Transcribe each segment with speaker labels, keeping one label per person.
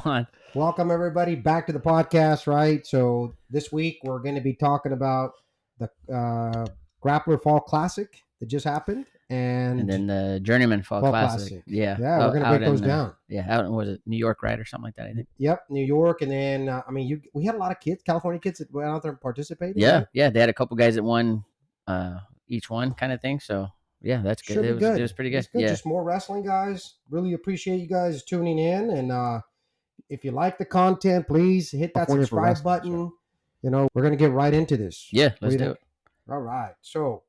Speaker 1: Juan.
Speaker 2: Welcome, everybody, back to the podcast, right? So this week we're going to be talking about the Grappler Fall Classic that just happened.
Speaker 1: And then the Journeymen Fall
Speaker 2: Fall
Speaker 1: Classic. Yeah.
Speaker 2: Yeah, we're going to break those down.
Speaker 1: Out in, was it New York, right? Or something like that, I think.
Speaker 2: Yep, New York. And then, we had a lot of kids, California kids that went out there and participated.
Speaker 1: Yeah,
Speaker 2: right?
Speaker 1: yeah. They had a couple guys that won each one kind of thing. So, yeah, that's good.
Speaker 2: Should be good.
Speaker 1: It was pretty good.
Speaker 2: It's good.
Speaker 1: Yeah.
Speaker 2: Just more wrestling, guys. Really appreciate you guys tuning in. And if you like the content, please hit that subscribe button. You know, we're going to get right into this.
Speaker 1: Yeah, let's do it.
Speaker 2: All right. So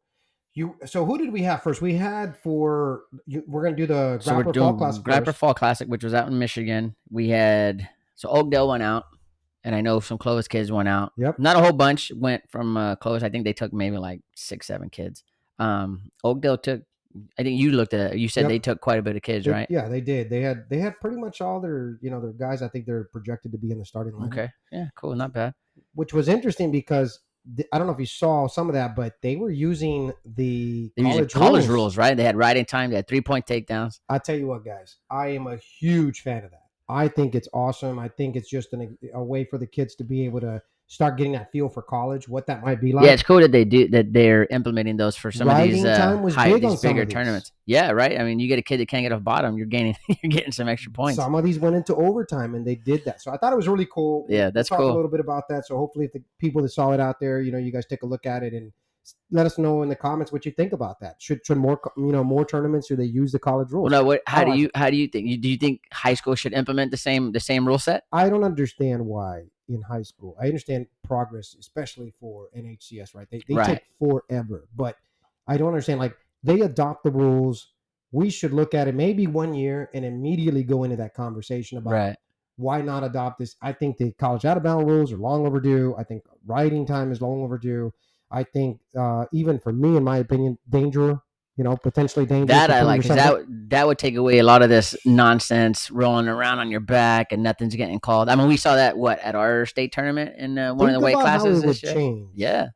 Speaker 2: who did we have first? We had we're going to do the Grappler Fall Classic.
Speaker 1: Grappler Fall Classic, which was out in Michigan. We had, Oakdale went out, and I know some Clovis kids went out.
Speaker 2: Yep.
Speaker 1: Not a whole bunch went from Clovis. I think they took maybe like 6-7 kids. Oakdale took, I think you looked at it. You said they took quite a bit of kids, right?
Speaker 2: Yeah, they did. They had pretty much all their guys. I think they're projected to be in the starting line.
Speaker 1: Okay. Yeah, cool. Not bad.
Speaker 2: Which was interesting because I don't know if you saw some of that, but they were using the college
Speaker 1: rules, right? They had riding time. They had 3-point takedowns.
Speaker 2: I tell you what, guys, I am a huge fan of that. I think it's awesome. I think it's just a way for the kids to be able to start getting that feel for college, what that might be like.
Speaker 1: Yeah, it's cool that they're implementing those for some
Speaker 2: riding
Speaker 1: of these bigger tournaments. Yeah, right. I mean, you get a kid that can't get off bottom, you're getting some extra points.
Speaker 2: Some of these went into overtime, and they did that. So I thought it was really cool.
Speaker 1: Yeah, that's cool.
Speaker 2: Talk a little bit about that. So hopefully, if the people that saw it out there, you guys take a look at it and let us know in the comments what you think about that. Should more tournaments, should they use the college rules?
Speaker 1: Well, no. How do you think? Do you think high school should implement the same rule set?
Speaker 2: I don't understand why in high school. I understand progress, especially for NHCS, right? They take forever, but I don't understand. Like, they adopt the rules. We should look at it maybe 1 year and immediately go into that conversation about why not adopt this. I think the college out of bounds rules are long overdue. I think riding time is long overdue. I think even for me, in my opinion, potentially dangerous.
Speaker 1: That I like, because that would take away a lot of this nonsense rolling around on your back and nothing's getting called. I mean, we saw that at our state tournament in one of the weight classes this year.
Speaker 2: Change
Speaker 1: yeah,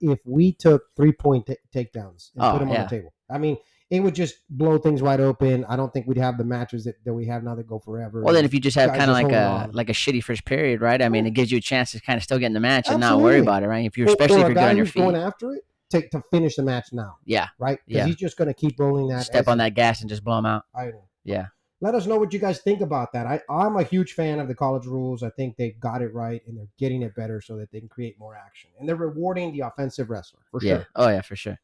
Speaker 2: if we took 3-point takedowns and put them on the table. I mean, it would just blow things wide open. I don't think we'd have the matches that we have now that go forever.
Speaker 1: Well, then if you just have kind of like a shitty first period, right? I mean, it gives you a chance to kind of still get in the match and not worry about it, right? Especially if you're good on your feet.
Speaker 2: Going after it, to finish the match now.
Speaker 1: Yeah.
Speaker 2: Right? Because he's just going to keep rolling that.
Speaker 1: Step on that gas and just blow him out.
Speaker 2: I know.
Speaker 1: Yeah.
Speaker 2: Let us know what you guys think about that. I'm a huge fan of the college rules. I think they got it right, and they're getting it better so that they can create more action. And they're rewarding the offensive wrestler, for sure.
Speaker 1: Yeah. Oh, yeah, for sure.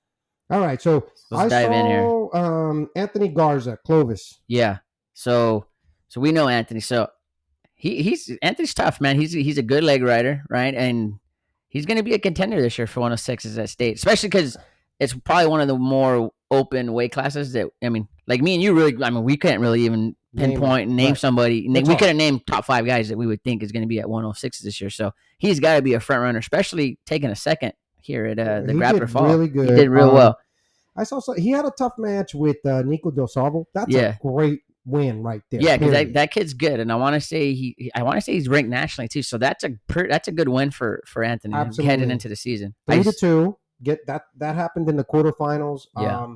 Speaker 2: All right, so
Speaker 1: let's dive in here.
Speaker 2: Anthony Garza, Clovis.
Speaker 1: Yeah. So we know Anthony. So Anthony's tough, man. He's a good leg rider, right? And he's going to be a contender this year for 106s at state, especially because it's probably one of the more open weight classes that, I mean, like me and you we couldn't really even pinpoint and name somebody. We couldn't name top 5 guys that we would think is going to be at 106s this year. So he's got to be a front runner, especially taking a second here at the Grappler Fall.
Speaker 2: Really good.
Speaker 1: He did real well.
Speaker 2: I saw he had a tough match with Nico Del Salvo. That's a great win right there.
Speaker 1: Yeah, because that kid's good, and I want to say he's ranked nationally too. So that's a good win for Anthony heading into the season.
Speaker 2: 3-2. Get that happened in the quarterfinals.
Speaker 1: Yeah.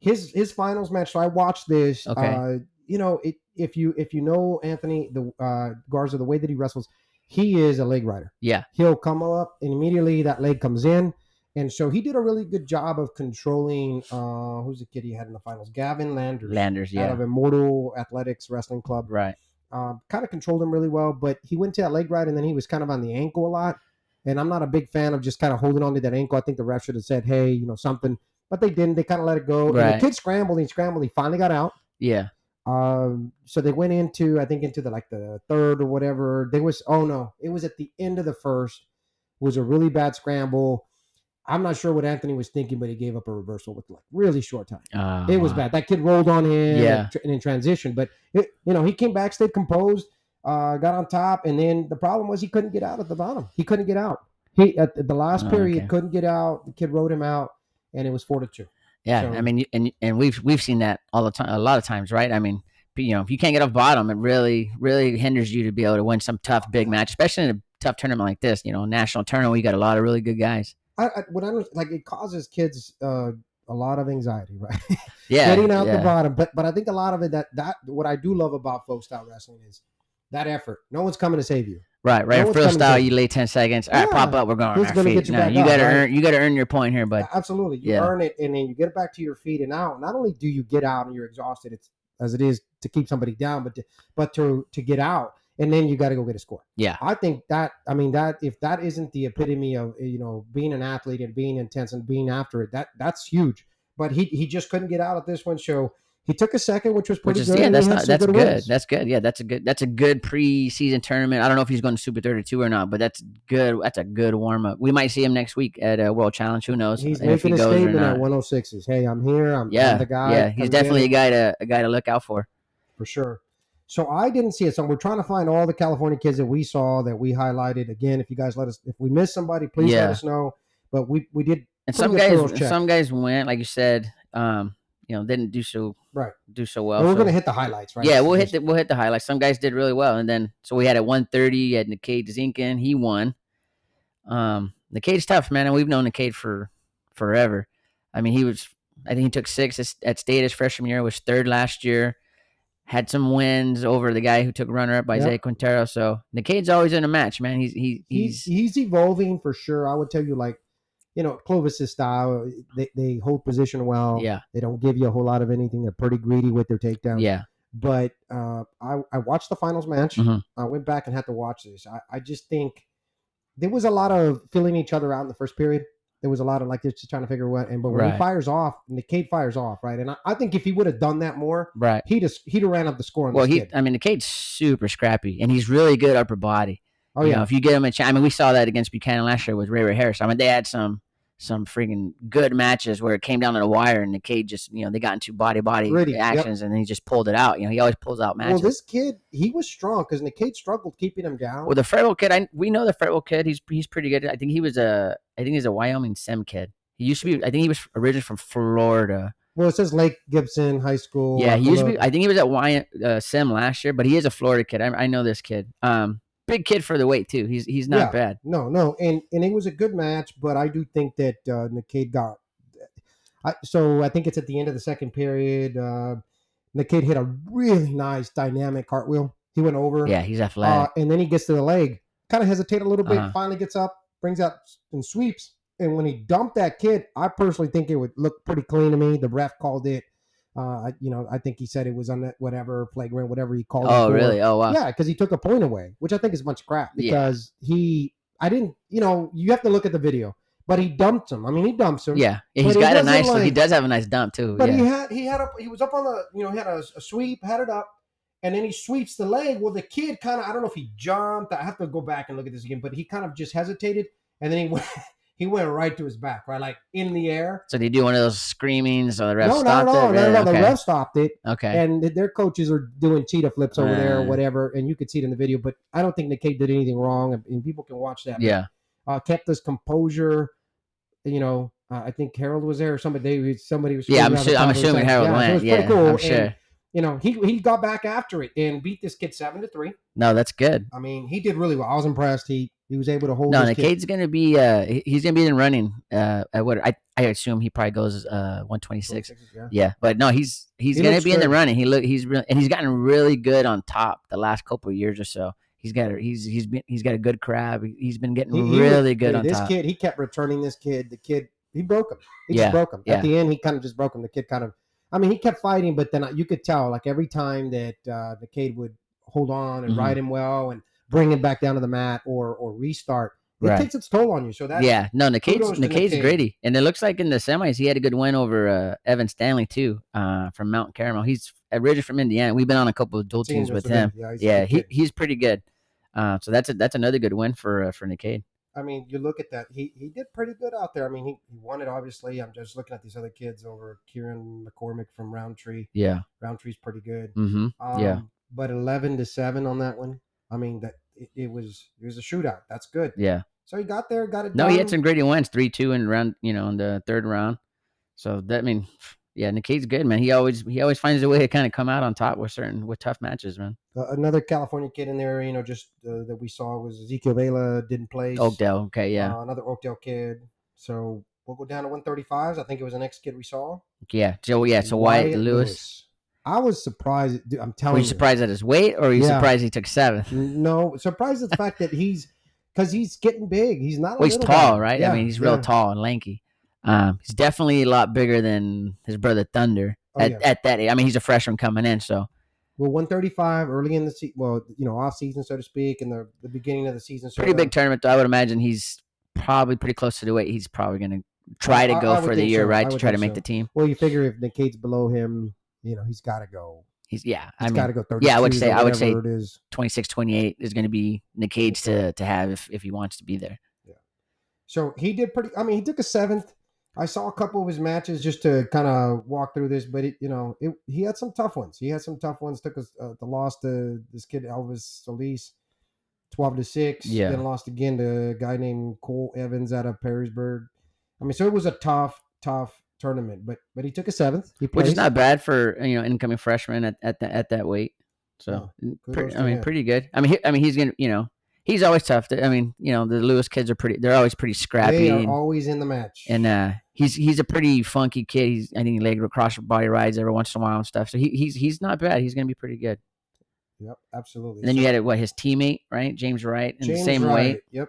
Speaker 2: His finals match. So I watched this.
Speaker 1: Okay.
Speaker 2: If you know Anthony Garza, the way that he wrestles, he is a leg rider.
Speaker 1: Yeah.
Speaker 2: He'll come up and immediately that leg comes in. And so he did a really good job of controlling, who's the kid he had in the finals? Gavin Landers. Out of Immortal Athletics Wrestling Club.
Speaker 1: Right.
Speaker 2: Kind of controlled him really well, but he went to that leg ride and then he was kind of on the ankle a lot. And I'm not a big fan of just kind of holding on to that ankle. I think the ref should have said, hey, something. But they didn't. They kind of let it go. Right. And the kid scrambled. He finally got out.
Speaker 1: Yeah.
Speaker 2: So they went into the third or whatever. It was at the end of the first. It was a really bad scramble. I'm not sure what Anthony was thinking, but he gave up a reversal with really short time. It was bad. That kid rolled on him and in transition, but he came back, stayed composed, got on top, and then the problem was he couldn't get out at the bottom. He couldn't get out. He at the last period couldn't get out. The kid rode him out, and it was 4-2.
Speaker 1: Yeah, so, I mean, and we've seen that all the time, a lot of times, right? I mean, if you can't get off bottom, it really hinders you to be able to win some tough big match, especially in a tough tournament like this. National tournament, we got a lot of really good guys.
Speaker 2: It causes kids a lot of anxiety, right?
Speaker 1: Yeah,
Speaker 2: getting out the bottom. But I think a lot of it that what I do love about folk style wrestling is that effort. No one's coming to save you.
Speaker 1: Right.
Speaker 2: No one's coming to
Speaker 1: Freestyle,
Speaker 2: save
Speaker 1: you
Speaker 2: you.
Speaker 1: lay 10 seconds. All right, pop
Speaker 2: Yeah.
Speaker 1: up. We're going on
Speaker 2: Who's
Speaker 1: our
Speaker 2: going to
Speaker 1: feet.
Speaker 2: get you
Speaker 1: No,
Speaker 2: back
Speaker 1: you
Speaker 2: up,
Speaker 1: gotta
Speaker 2: right?
Speaker 1: earn your point here, bud.
Speaker 2: Absolutely. You
Speaker 1: Yeah.
Speaker 2: earn it, and then you get back to your feet. And now, not only do you get out and you're exhausted, it's as it is to keep somebody down, but to get out, and then you got to go get a score.
Speaker 1: Yeah.
Speaker 2: I think that, I mean, that if that isn't the epitome of, being an athlete and being intense and being after it, that's huge. But he just couldn't get out at this one. So he took a second, which was pretty good.
Speaker 1: Yeah,
Speaker 2: and
Speaker 1: that's
Speaker 2: he had
Speaker 1: not
Speaker 2: some
Speaker 1: that's
Speaker 2: good
Speaker 1: good.
Speaker 2: wins.
Speaker 1: That's good. Yeah, that's a good preseason tournament. I don't know if he's going to Super 32 or not, but that's good. That's a good warm up. We might see him next week at a World Challenge. Who knows?
Speaker 2: He's
Speaker 1: if he
Speaker 2: making a
Speaker 1: goes or
Speaker 2: statement at
Speaker 1: not.
Speaker 2: 106s. Hey, I'm here. I'm the guy.
Speaker 1: Yeah, he's
Speaker 2: Come
Speaker 1: definitely
Speaker 2: get it.
Speaker 1: a guy to look out for
Speaker 2: sure. So I didn't see it. So we're trying to find all the California kids that we saw that we highlighted. Again, if you guys if we missed somebody, please let us know. But we did.
Speaker 1: And some guys went, like you said, didn't do so well.
Speaker 2: We're gonna hit the highlights, right?
Speaker 1: Yeah, we'll hit the highlights. Some guys did really well, and then so we had at 130 at Nikkei Zinkin. He won. Nikkei's tough, man, and we've known Nikkei for forever. I mean, I think he took 6th at state his freshman year. Was 3rd last year. Had some wins over the guy who took runner-up by Zay Quintero. So Nikkei's always in a match, man. He's
Speaker 2: evolving for sure. I would tell you, like, Clovis's style, they hold position well.
Speaker 1: Yeah.
Speaker 2: They don't give you a whole lot of anything. They're pretty greedy with their takedowns.
Speaker 1: Yeah.
Speaker 2: But I watched the finals match.
Speaker 1: Mm-hmm.
Speaker 2: I went back and had to watch this. I just think there was a lot of filling each other out in the first period. There was a lot of like just trying to figure what, but when he fires off, Nikkei fires off, right? And I think if he would have done that more,
Speaker 1: right,
Speaker 2: he'd have ran up the score on
Speaker 1: this
Speaker 2: kid.
Speaker 1: Nikkei's super scrappy, and he's really good upper body.
Speaker 2: Oh, yeah.
Speaker 1: If you get him a chance, I mean, we saw that against Buchanan last year with Ray Harris. I mean, they had some freaking good matches where it came down to the wire, and Nikkei just, they got into body actions, and then he just pulled it out. He always pulls out matches.
Speaker 2: Well, this kid, he was strong because Nikkei struggled keeping him down.
Speaker 1: Well, the Fredwell kid, we know the Fredwell kid. He's pretty good. I think he's a Wyoming Sem kid. He used to be. I think he was originally from Florida.
Speaker 2: Well, it says Lake Gibson High School.
Speaker 1: Yeah, he used to be. I think he was at Sem last year, but he is a Florida kid. I know this kid. Big kid for the weight too. He's not bad.
Speaker 2: No, and it was a good match, but I do think that Nikkei got. So I think it's at the end of the second period. Nikkei hit a really nice dynamic cartwheel. He went over.
Speaker 1: Yeah, he's athletic.
Speaker 2: And then he gets to the leg, kind of hesitate a little bit. Finally gets up, brings out and sweeps. And when he dumped that kid, I personally think it would look pretty clean to me. The ref called it. I think he said it was on that whatever flagrant, whatever he called it.
Speaker 1: Oh, really? Oh, wow.
Speaker 2: Yeah, because he took a point away, which I think is a bunch of crap. Because you have to look at the video, but he dumped him. I mean, he dumps him.
Speaker 1: Yeah, he's got a nice. He does have a nice dump too.
Speaker 2: But he was up on the. He had a sweep, had it up, and then he sweeps the leg. Well, the kid kind of. I don't know if he jumped. I have to go back and look at this again, but he kind of just hesitated, and then he went. He went right to his back, right, like in the air.
Speaker 1: So did he do one of those screamings, or the ref stopped it?
Speaker 2: No. The ref stopped it.
Speaker 1: Okay.
Speaker 2: And their coaches are doing cheetah flips over there or whatever, and you could see it in the video. But I don't think Nikkei did anything wrong, and people can watch that.
Speaker 1: Yeah.
Speaker 2: Kept his composure. I think Harold was there or somebody was.
Speaker 1: Yeah, I'm assuming Harold went.
Speaker 2: So it was pretty cool.
Speaker 1: I'm sure.
Speaker 2: And, he got back after it and beat this kid 7-3.
Speaker 1: No, that's good.
Speaker 2: I mean, he did really well. I was impressed. He was able to hold.
Speaker 1: No, Nikkei's going to be. He's going to be in running. At what I assume he probably goes 126. Yeah, but no, he's going to be in the running. He's gotten really good on top the last couple of years or so. He's got a good crab. He's been getting really good on top.
Speaker 2: This kid, he kept returning this kid. The kid, he broke him. He just broke him. At the end, he kind of just broke him. The kid kind of. I mean, he kept fighting, but then you could tell, like every time that the kid would hold on and ride him well and bring him back down to the mat or restart, it takes its toll on you. So that's
Speaker 1: Nikkei's gritty, and it looks like in the semis he had a good win over Evan Stanley too, from Mount Carmel. He's originally from Indiana. We've been on a couple of dual teams with him. He's pretty good. So that's another good win for Nikkei.
Speaker 2: I mean, you look at that. He did pretty good out there. I mean, he won it, obviously. I'm just looking at these other kids over Kieran McCormick from Roundtree.
Speaker 1: Yeah.
Speaker 2: Roundtree's pretty good.
Speaker 1: Mm-hmm.
Speaker 2: But 11-7 on that one. I mean, it was a shootout. That's good.
Speaker 1: Yeah.
Speaker 2: So he got there, got it
Speaker 1: No,
Speaker 2: done.
Speaker 1: he had some gritty wins, 3-2 in round, in the third round. So Nikkei's good, man. He always finds a way to kind of come out on top with tough matches, man.
Speaker 2: Another California kid in there, that we saw was Ezekiel Vela, didn't place.
Speaker 1: Oakdale, okay, yeah.
Speaker 2: Another Oakdale kid. So we'll go down to 135s. I think it was the next kid we saw.
Speaker 1: Yeah. So Wyatt Lewis.
Speaker 2: I was surprised. Dude, I'm
Speaker 1: Were
Speaker 2: telling
Speaker 1: you
Speaker 2: you.
Speaker 1: surprised at his weight, or were you
Speaker 2: Yeah.
Speaker 1: surprised he took 7th?
Speaker 2: No, surprised at the fact that because he's getting big. He's not a
Speaker 1: Well, he's
Speaker 2: little
Speaker 1: tall,
Speaker 2: guy.
Speaker 1: right? I
Speaker 2: Yeah,
Speaker 1: mean, he's real
Speaker 2: yeah.
Speaker 1: tall and lanky. He's definitely a lot bigger than his brother Thunder
Speaker 2: Oh, yeah.
Speaker 1: at that age. I mean, he's a freshman coming in, so
Speaker 2: Well, 135 early in the season. Well, off season, so to speak, and the beginning of the season.
Speaker 1: pretty big tournament. Though I would imagine he's probably pretty close to the weight he's probably going to try to go
Speaker 2: I would
Speaker 1: for the
Speaker 2: think
Speaker 1: year,
Speaker 2: so.
Speaker 1: right?
Speaker 2: I
Speaker 1: To
Speaker 2: would
Speaker 1: try to
Speaker 2: think
Speaker 1: make
Speaker 2: so.
Speaker 1: the team.
Speaker 2: Well, you figure if Nicate's below him, he's got to go.
Speaker 1: He's yeah.
Speaker 2: He's
Speaker 1: I
Speaker 2: got
Speaker 1: mean,
Speaker 2: to go 32.
Speaker 1: yeah. I would say
Speaker 2: it is.
Speaker 1: 26, 28 is going to be Nick Cage to have if he wants to be there.
Speaker 2: Yeah. So he did pretty. I mean, he took a 7th. I saw a couple of his matches just to kind of walk through this, but he had some tough ones. Took the loss to this kid Elvis Solis, 12-6.
Speaker 1: Yeah.
Speaker 2: Then lost again to a guy named Cole Evans out of Perrysburg. I mean, so it was a tough tournament, but he took a 7th. He
Speaker 1: Which is
Speaker 2: placed.
Speaker 1: not bad for incoming freshman at that weight. So pretty good. I mean, he's gonna he's always tough. I mean, the Lewis kids they're always pretty scrappy.
Speaker 2: They are always in the match.
Speaker 1: And he's a pretty funky kid. I think he leg cross body rides every once in a while and stuff. So he's not bad. He's gonna be pretty good.
Speaker 2: Yep, absolutely.
Speaker 1: And then you had his teammate, right? James Wright, in the same weight.
Speaker 2: Yep.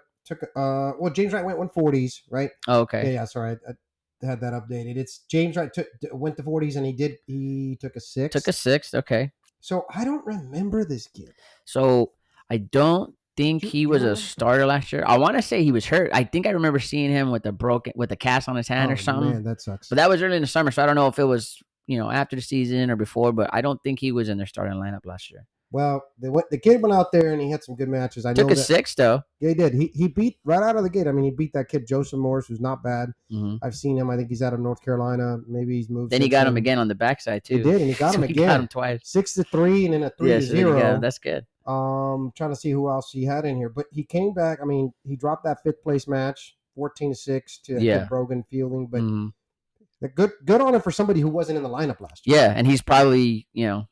Speaker 2: James Wright went 140s, right?
Speaker 1: Oh, okay.
Speaker 2: Yeah, sorry. I had that updated. It's James Wright went to 40s and he took a 6.
Speaker 1: Took a 6, okay.
Speaker 2: So I don't remember this kid.
Speaker 1: So I don't think he was a starter last year. I want to say he was hurt. I think I remember seeing him with a cast on his hand or something.
Speaker 2: Man, that sucks.
Speaker 1: But that was early in the summer, so I don't know if it was after the season or before. But I don't think he was in their starting lineup last year.
Speaker 2: Well, the kid went out there and he had some good matches. I
Speaker 1: took a 6 though.
Speaker 2: Yeah, he did. He beat right out of the gate. I mean, he beat that kid Joseph Morris, who's not bad.
Speaker 1: Mm-hmm.
Speaker 2: I've seen him. I think he's out of North Carolina. Maybe he's moved.
Speaker 1: Then he got him again on the backside too.
Speaker 2: He did, and he got him again.
Speaker 1: He got him twice.
Speaker 2: 6-3 and then a 3-0.
Speaker 1: That's good.
Speaker 2: Trying to see who else he had in here, but he came back. I mean, he dropped that 5th place match, 14-6 to Brogan Fielding, but good on him for somebody who wasn't in the lineup last year.
Speaker 1: Yeah, and he's probably trying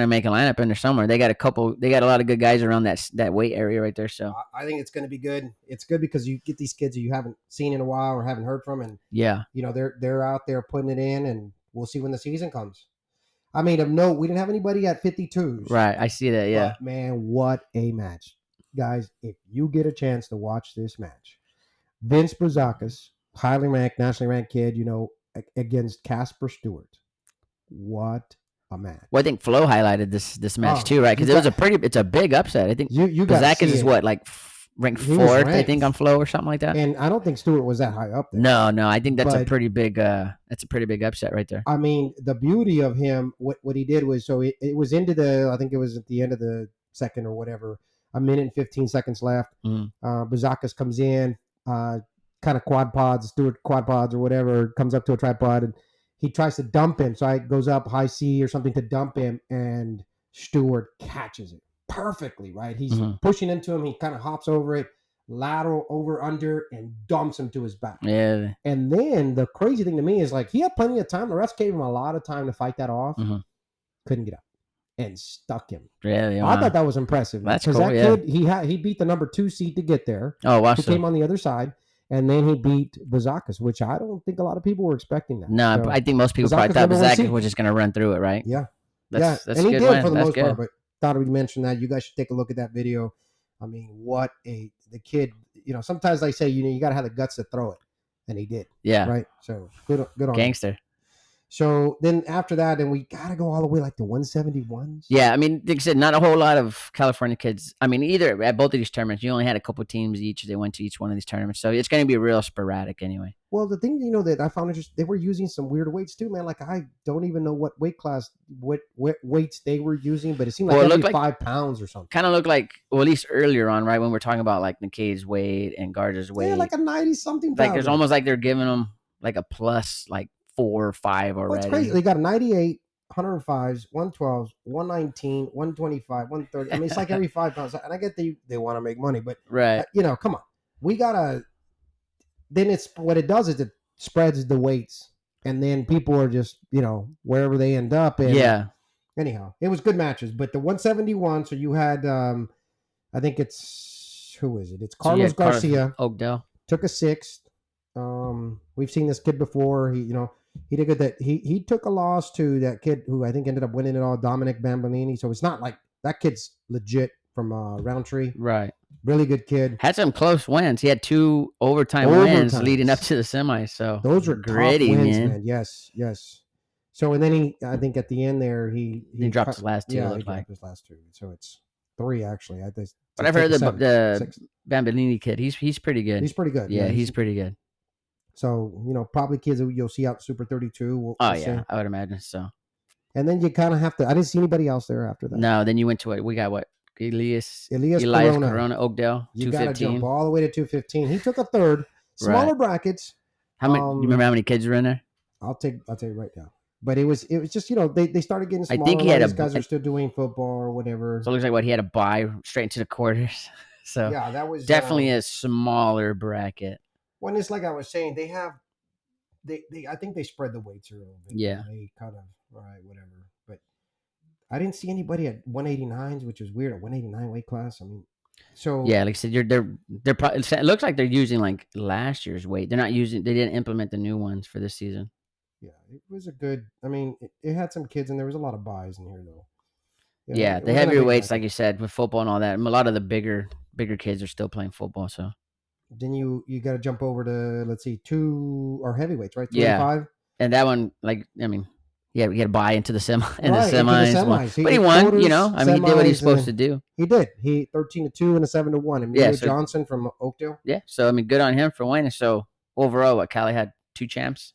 Speaker 1: to make a lineup in there somewhere. They got a lot of good guys around that weight area right there. So
Speaker 2: I think it's going to be good. It's good because you get these kids that you haven't seen in a while or haven't heard from, and they're out there putting it in, and we'll see when the season comes. I mean, of note, we didn't have anybody at 52s.
Speaker 1: Right, I see that. Yeah,
Speaker 2: but man, what a match, guys! If you get a chance to watch this match, Vince Brzakis, highly ranked, nationally ranked kid, against Casper Stewart. What a match!
Speaker 1: Well, I think Flo highlighted this match too, right? Because it's a big upset. I think Brzakis is what, like ranked 4th, I think, on Flo or something like that.
Speaker 2: And I don't think Stewart was that high up there.
Speaker 1: No, I think that's a pretty big upset right there.
Speaker 2: I mean, the beauty of him, what he did was, so it was I think it was at the end of the second or whatever, 1 minute and 15 seconds left. Brzakis comes in, kind of Stewart quad pods or whatever, comes up to a tripod and he tries to dump him. So it goes up high C or something to dump him, and Stewart catches it perfectly, right? He's pushing into him. He kind of hops over it, lateral over under, and dumps him to his back.
Speaker 1: Yeah.
Speaker 2: And then the crazy thing to me is, like, he had plenty of time. The refs gave him a lot of time to fight that off. Couldn't get up and stuck him.
Speaker 1: Really?
Speaker 2: I thought that was impressive.
Speaker 1: That's cool.
Speaker 2: That kid, he beat the number 2 seed to get there.
Speaker 1: Oh, wow.
Speaker 2: He came on the other side. And then he beat Brzakis, which I don't think a lot of people were expecting that.
Speaker 1: No, I think most people probably thought Brzakis was just going to run through it, right?
Speaker 2: Yeah.
Speaker 1: That's
Speaker 2: and he
Speaker 1: good
Speaker 2: did
Speaker 1: win.
Speaker 2: for the
Speaker 1: That's
Speaker 2: most
Speaker 1: good.
Speaker 2: part, but thought we'd mention that. You guys should take a look at that video. I mean, the kid, sometimes they say, you got to have the guts to throw it. And he did.
Speaker 1: Yeah.
Speaker 2: Right? So good on
Speaker 1: Gangster.
Speaker 2: him. So then after that, then we got to go all the way like to 171s.
Speaker 1: Yeah, I mean, like I said, not a whole lot of California kids. I mean, either at both of these tournaments, you only had a couple teams each. They went to each one of these tournaments. So it's going to be real sporadic anyway.
Speaker 2: Well, the thing, that I found interesting, they were using some weird weights too, man. Like, I don't even know what weight class, what weights they were using, but it seemed like every 5 pounds or something.
Speaker 1: Kind of looked like, well, at least earlier on, right, when we're talking about like Nicade's weight and Garza's weight.
Speaker 2: Yeah, like a 90-something pound.
Speaker 1: Like, there's almost like they're giving them like a plus, like 4 or 5 already.
Speaker 2: That's crazy. They got a 98, 105s, 112s, 119, 125, 130. I mean, it's like every 5 pounds. And I get they want to make money, but
Speaker 1: right.
Speaker 2: Come on. We gotta. Then it's what it does is it spreads the weights, and then people are just wherever they end up. And anyhow, it was good matches. But the 171. So you had I think it's who is it? It's Carlos Garcia.
Speaker 1: Oakdale
Speaker 2: Took a 6th. We've seen this kid before. He He did good. That he took a loss to that kid who I think ended up winning it all, Dominic Bambolini. So it's not like that kid's legit from Roundtree.
Speaker 1: Right.
Speaker 2: Really good kid.
Speaker 1: Had some close wins. He had 2 overtime wins leading up
Speaker 2: Overtimes.
Speaker 1: to the semis. So
Speaker 2: Those are tough
Speaker 1: gritty,
Speaker 2: wins,
Speaker 1: man.
Speaker 2: man. Yes, yes. So and then I think at the end there, he
Speaker 1: dropped his last 2.
Speaker 2: Yeah,
Speaker 1: it
Speaker 2: he
Speaker 1: looked like.
Speaker 2: dropped his last 2. So it's 3 actually. I think.
Speaker 1: But I've heard the
Speaker 2: Six.
Speaker 1: Bambolini kid. He's pretty good.
Speaker 2: He's pretty good.
Speaker 1: Yeah, he's pretty good.
Speaker 2: So probably kids that you'll see out Super 32. We'll
Speaker 1: yeah,
Speaker 2: see.
Speaker 1: I would imagine so.
Speaker 2: And then you kind of have to. I didn't see anybody else there after that.
Speaker 1: No, then you went to it. We got what? Elias Corona, Oakdale,
Speaker 2: you
Speaker 1: 215.
Speaker 2: got to jump all the way to 215. He took a third. Smaller brackets.
Speaker 1: How many? You remember how many kids were in there?
Speaker 2: I'll tell you right now. But it was just they started getting smaller.
Speaker 1: I think these
Speaker 2: guys are still doing football or whatever.
Speaker 1: So it looks like he had a bye straight into the quarters. So
Speaker 2: yeah, that was
Speaker 1: definitely a smaller bracket.
Speaker 2: When it's like I was saying, they have I think they spread the weights a little bit.
Speaker 1: Yeah,
Speaker 2: they kind of whatever. But I didn't see anybody at 189s, which is weird. A 189 weight class. I mean, so
Speaker 1: yeah, like I said, they're probably. It looks like they're using like last year's weight. They're not using. They didn't implement the new ones for this season.
Speaker 2: Yeah, it was a good. I mean, it had some kids, and there was a lot of buys in here though.
Speaker 1: Yeah, the heavier weights, like you said, with football and all that. A lot of the bigger kids are still playing football. So
Speaker 2: then you got to jump over to let's see 2 or heavyweights, right?
Speaker 1: 285. Yeah, and that one, like I mean. Yeah, we had to buy into the semis. But he won. Quarters, I mean, he did what he's supposed to do.
Speaker 2: He did. He 13-2 and a 7-1. And Johnson from Oakdale.
Speaker 1: Yeah, so I mean, good on him for winning. So overall, Cali had 2 champs.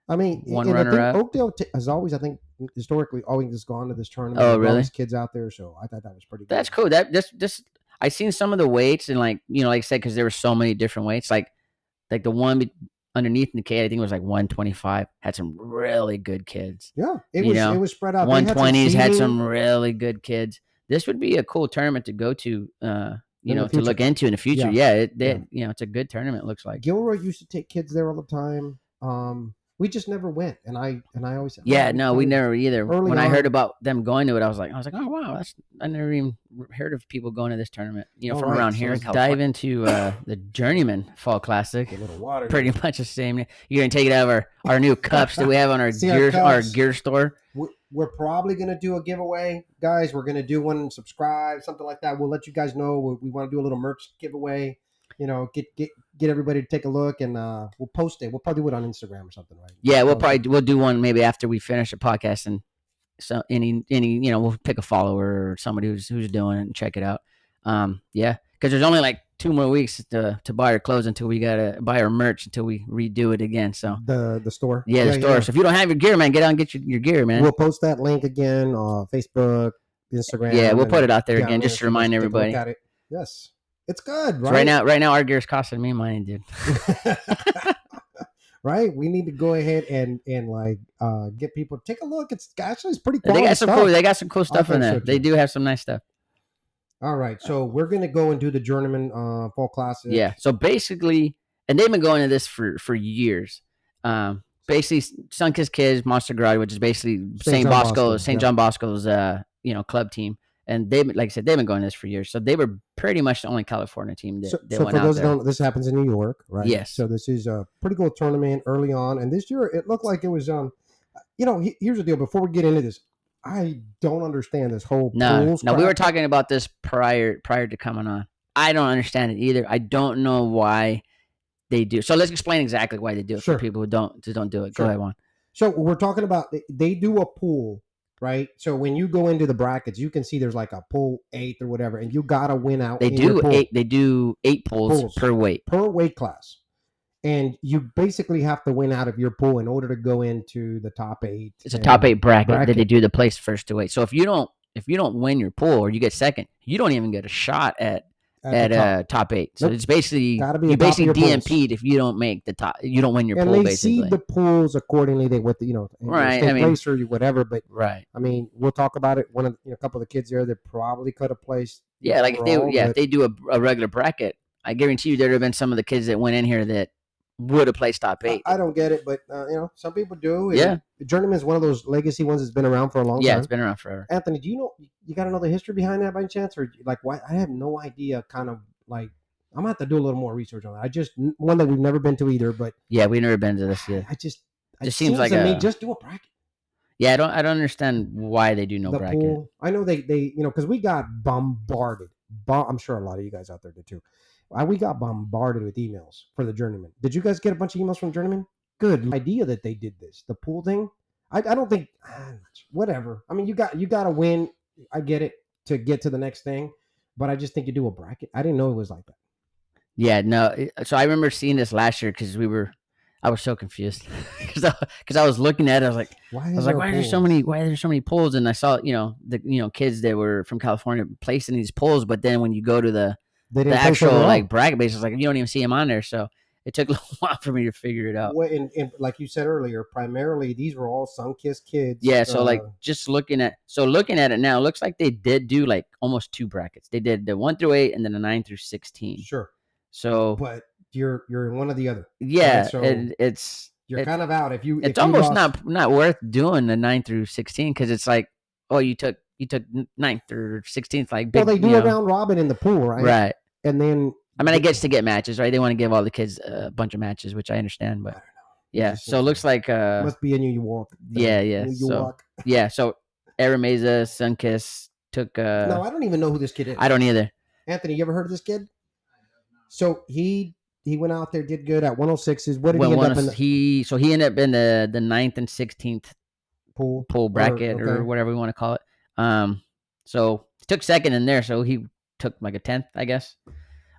Speaker 2: I mean,
Speaker 1: 1 runner-up.
Speaker 2: Oakdale has always, I think, historically always gone to this tournament.
Speaker 1: Oh, really?
Speaker 2: All these kids out there, so I thought that was pretty good.
Speaker 1: That's cool. This I seen some of the weights and like I said, because there were so many different weights. Like the one underneath in the K, I think it was like 125. Had some really good kids.
Speaker 2: Yeah, it was spread out.
Speaker 1: 120s had some really good kids. This would be a cool tournament to go to. To look into in the future. Yeah, it's a good tournament. It looks like
Speaker 2: Gilroy used to take kids there all the time. We just never went, and I always said,
Speaker 1: we never either. When I heard about them going to it, I was like, oh wow, I never even heard of people going to this tournament. From around here. Let's dive into the Journeymen Fall Classic.
Speaker 2: A little water.
Speaker 1: Pretty much the same. You're gonna take it out of our new cups that we have on our gear store.
Speaker 2: We're probably gonna do a giveaway, guys. We're gonna do one. Subscribe, something like that. We'll let you guys know. We want to do a little merch giveaway. Get everybody to take a look, and we'll post it. We'll probably do it on Instagram or something, right?
Speaker 1: Yeah, we'll do one maybe after we finish the podcast, and so any we'll pick a follower or somebody who's doing it and check it out. Because there's only like 2 more weeks to buy our clothes until we gotta buy our merch until we redo it again. So
Speaker 2: the store,
Speaker 1: the store. Yeah. So if you don't have your gear, man, get out and get your gear, man.
Speaker 2: We'll post that link again on Facebook, Instagram.
Speaker 1: Yeah, we'll put it out there again just to remind everybody.
Speaker 2: Yes. It's good, right?
Speaker 1: So right now, our gear is costing me money, dude.
Speaker 2: Right? We need to go ahead and get people to take a look. It's pretty cool.
Speaker 1: They got some cool stuff in there. They do have some nice stuff.
Speaker 2: All right, so we're gonna go and do the Journeyman Fall Classic.
Speaker 1: Yeah. So basically, and they've been going to this for years. Basically, Sunkist Kids, Monster Garage, which is basically St. John Bosco's club team. And like I said, they've been going this for years. So they were pretty much the only California team that went out there. So for those who don't know,
Speaker 2: this happens in New York, right?
Speaker 1: Yes.
Speaker 2: So this is a pretty cool tournament early on. And this year, it looked like it was, here's the deal. Before we get into this, I don't understand this whole
Speaker 1: No, we were talking about this prior to coming on. I don't understand it either. I don't know why they do. So let's explain exactly why they do it for people who don't do it. Go ahead, Juan.
Speaker 2: So we're talking about, they do a pool. Right, so when you go into the brackets, you can see there's like a pool 8 or whatever, and you gotta win out.
Speaker 1: They do 8 pools per weight
Speaker 2: class, and you basically have to win out of your pool in order to go into the top 8.
Speaker 1: It's a top 8 bracket that they do the place first to 8. So if you don't win your pool or you get second, you don't even get a shot at top 8. So it's basically you basically DMP'd if you don't make the top. You don't win your pool.
Speaker 2: And they
Speaker 1: basically
Speaker 2: seed the pools accordingly. They
Speaker 1: right.
Speaker 2: Place or whatever. But
Speaker 1: right.
Speaker 2: I mean, we'll talk about it. A couple of the kids there that probably could have placed.
Speaker 1: Yeah, like if they do a regular bracket, I guarantee you there have been some of the kids that went in here that would have placed top 8.
Speaker 2: I don't get it, but some people do.
Speaker 1: Yeah.
Speaker 2: The Journeyman is one of those legacy ones that's been around for a long time.
Speaker 1: Yeah, it's been around forever.
Speaker 2: Anthony, do you got to know the history behind that by any chance? Or why? I have no idea, kind of I'm going to have to do a little more research on that. One that we've never been to either, but.
Speaker 1: Yeah, we've never been to this yet. Just seems like
Speaker 2: to me,
Speaker 1: a
Speaker 2: just do a bracket.
Speaker 1: yeah. I don't understand why they do no
Speaker 2: The
Speaker 1: bracket.
Speaker 2: pool. I know they because we got bombarded. I'm sure a lot of you guys out there did too. We got bombarded with emails for the Journeyman. Did you guys get a bunch of emails from Journeyman? Good idea that they did this. The pool thing. I don't think whatever. I mean, you got to win. I get it to get to the next thing, but I just think you do a bracket. I didn't know it was like that.
Speaker 1: Yeah, no. So I remember seeing this last year because I was so confused because I was looking at it. I was like,
Speaker 2: Why
Speaker 1: why are there so many polls? And I saw, the kids that were from California placing these polls, but then when you go to the actual like bracket base, it's like you don't even see them on there. So it took a little while for me to figure it out.
Speaker 2: And like you said earlier, primarily these were all sun-kissed kids.
Speaker 1: Yeah, so like just looking at it now, it looks like they did do like almost 2 brackets. They did the 1 through 8 and then the 9 through 16.
Speaker 2: Sure.
Speaker 1: So,
Speaker 2: but you're one or the other.
Speaker 1: Yeah,
Speaker 2: right? So you're kind of out if you.
Speaker 1: It's almost not worth doing the 9 through 16 because it's like, oh, you took 9th or 16th, like big.
Speaker 2: Well, they do a round robin in the pool, right?
Speaker 1: Right.
Speaker 2: And then
Speaker 1: I mean, I guess to get matches, right? They want to give all the kids a bunch of matches, which I understand, but I don't know. Yeah. So it looks like
Speaker 2: must be in New York.
Speaker 1: Yeah. New York. So, yeah. So Arameza, Sunkiss took.
Speaker 2: No, I don't even know who this kid is.
Speaker 1: I don't either.
Speaker 2: Anthony, you ever heard of this kid? So he went out there, did good at 106s. What did he end up in?
Speaker 1: He ended up in the 9th and 16th pool bracket or whatever we want to call it. So he took 2nd in there, so he took like a 10th, I guess.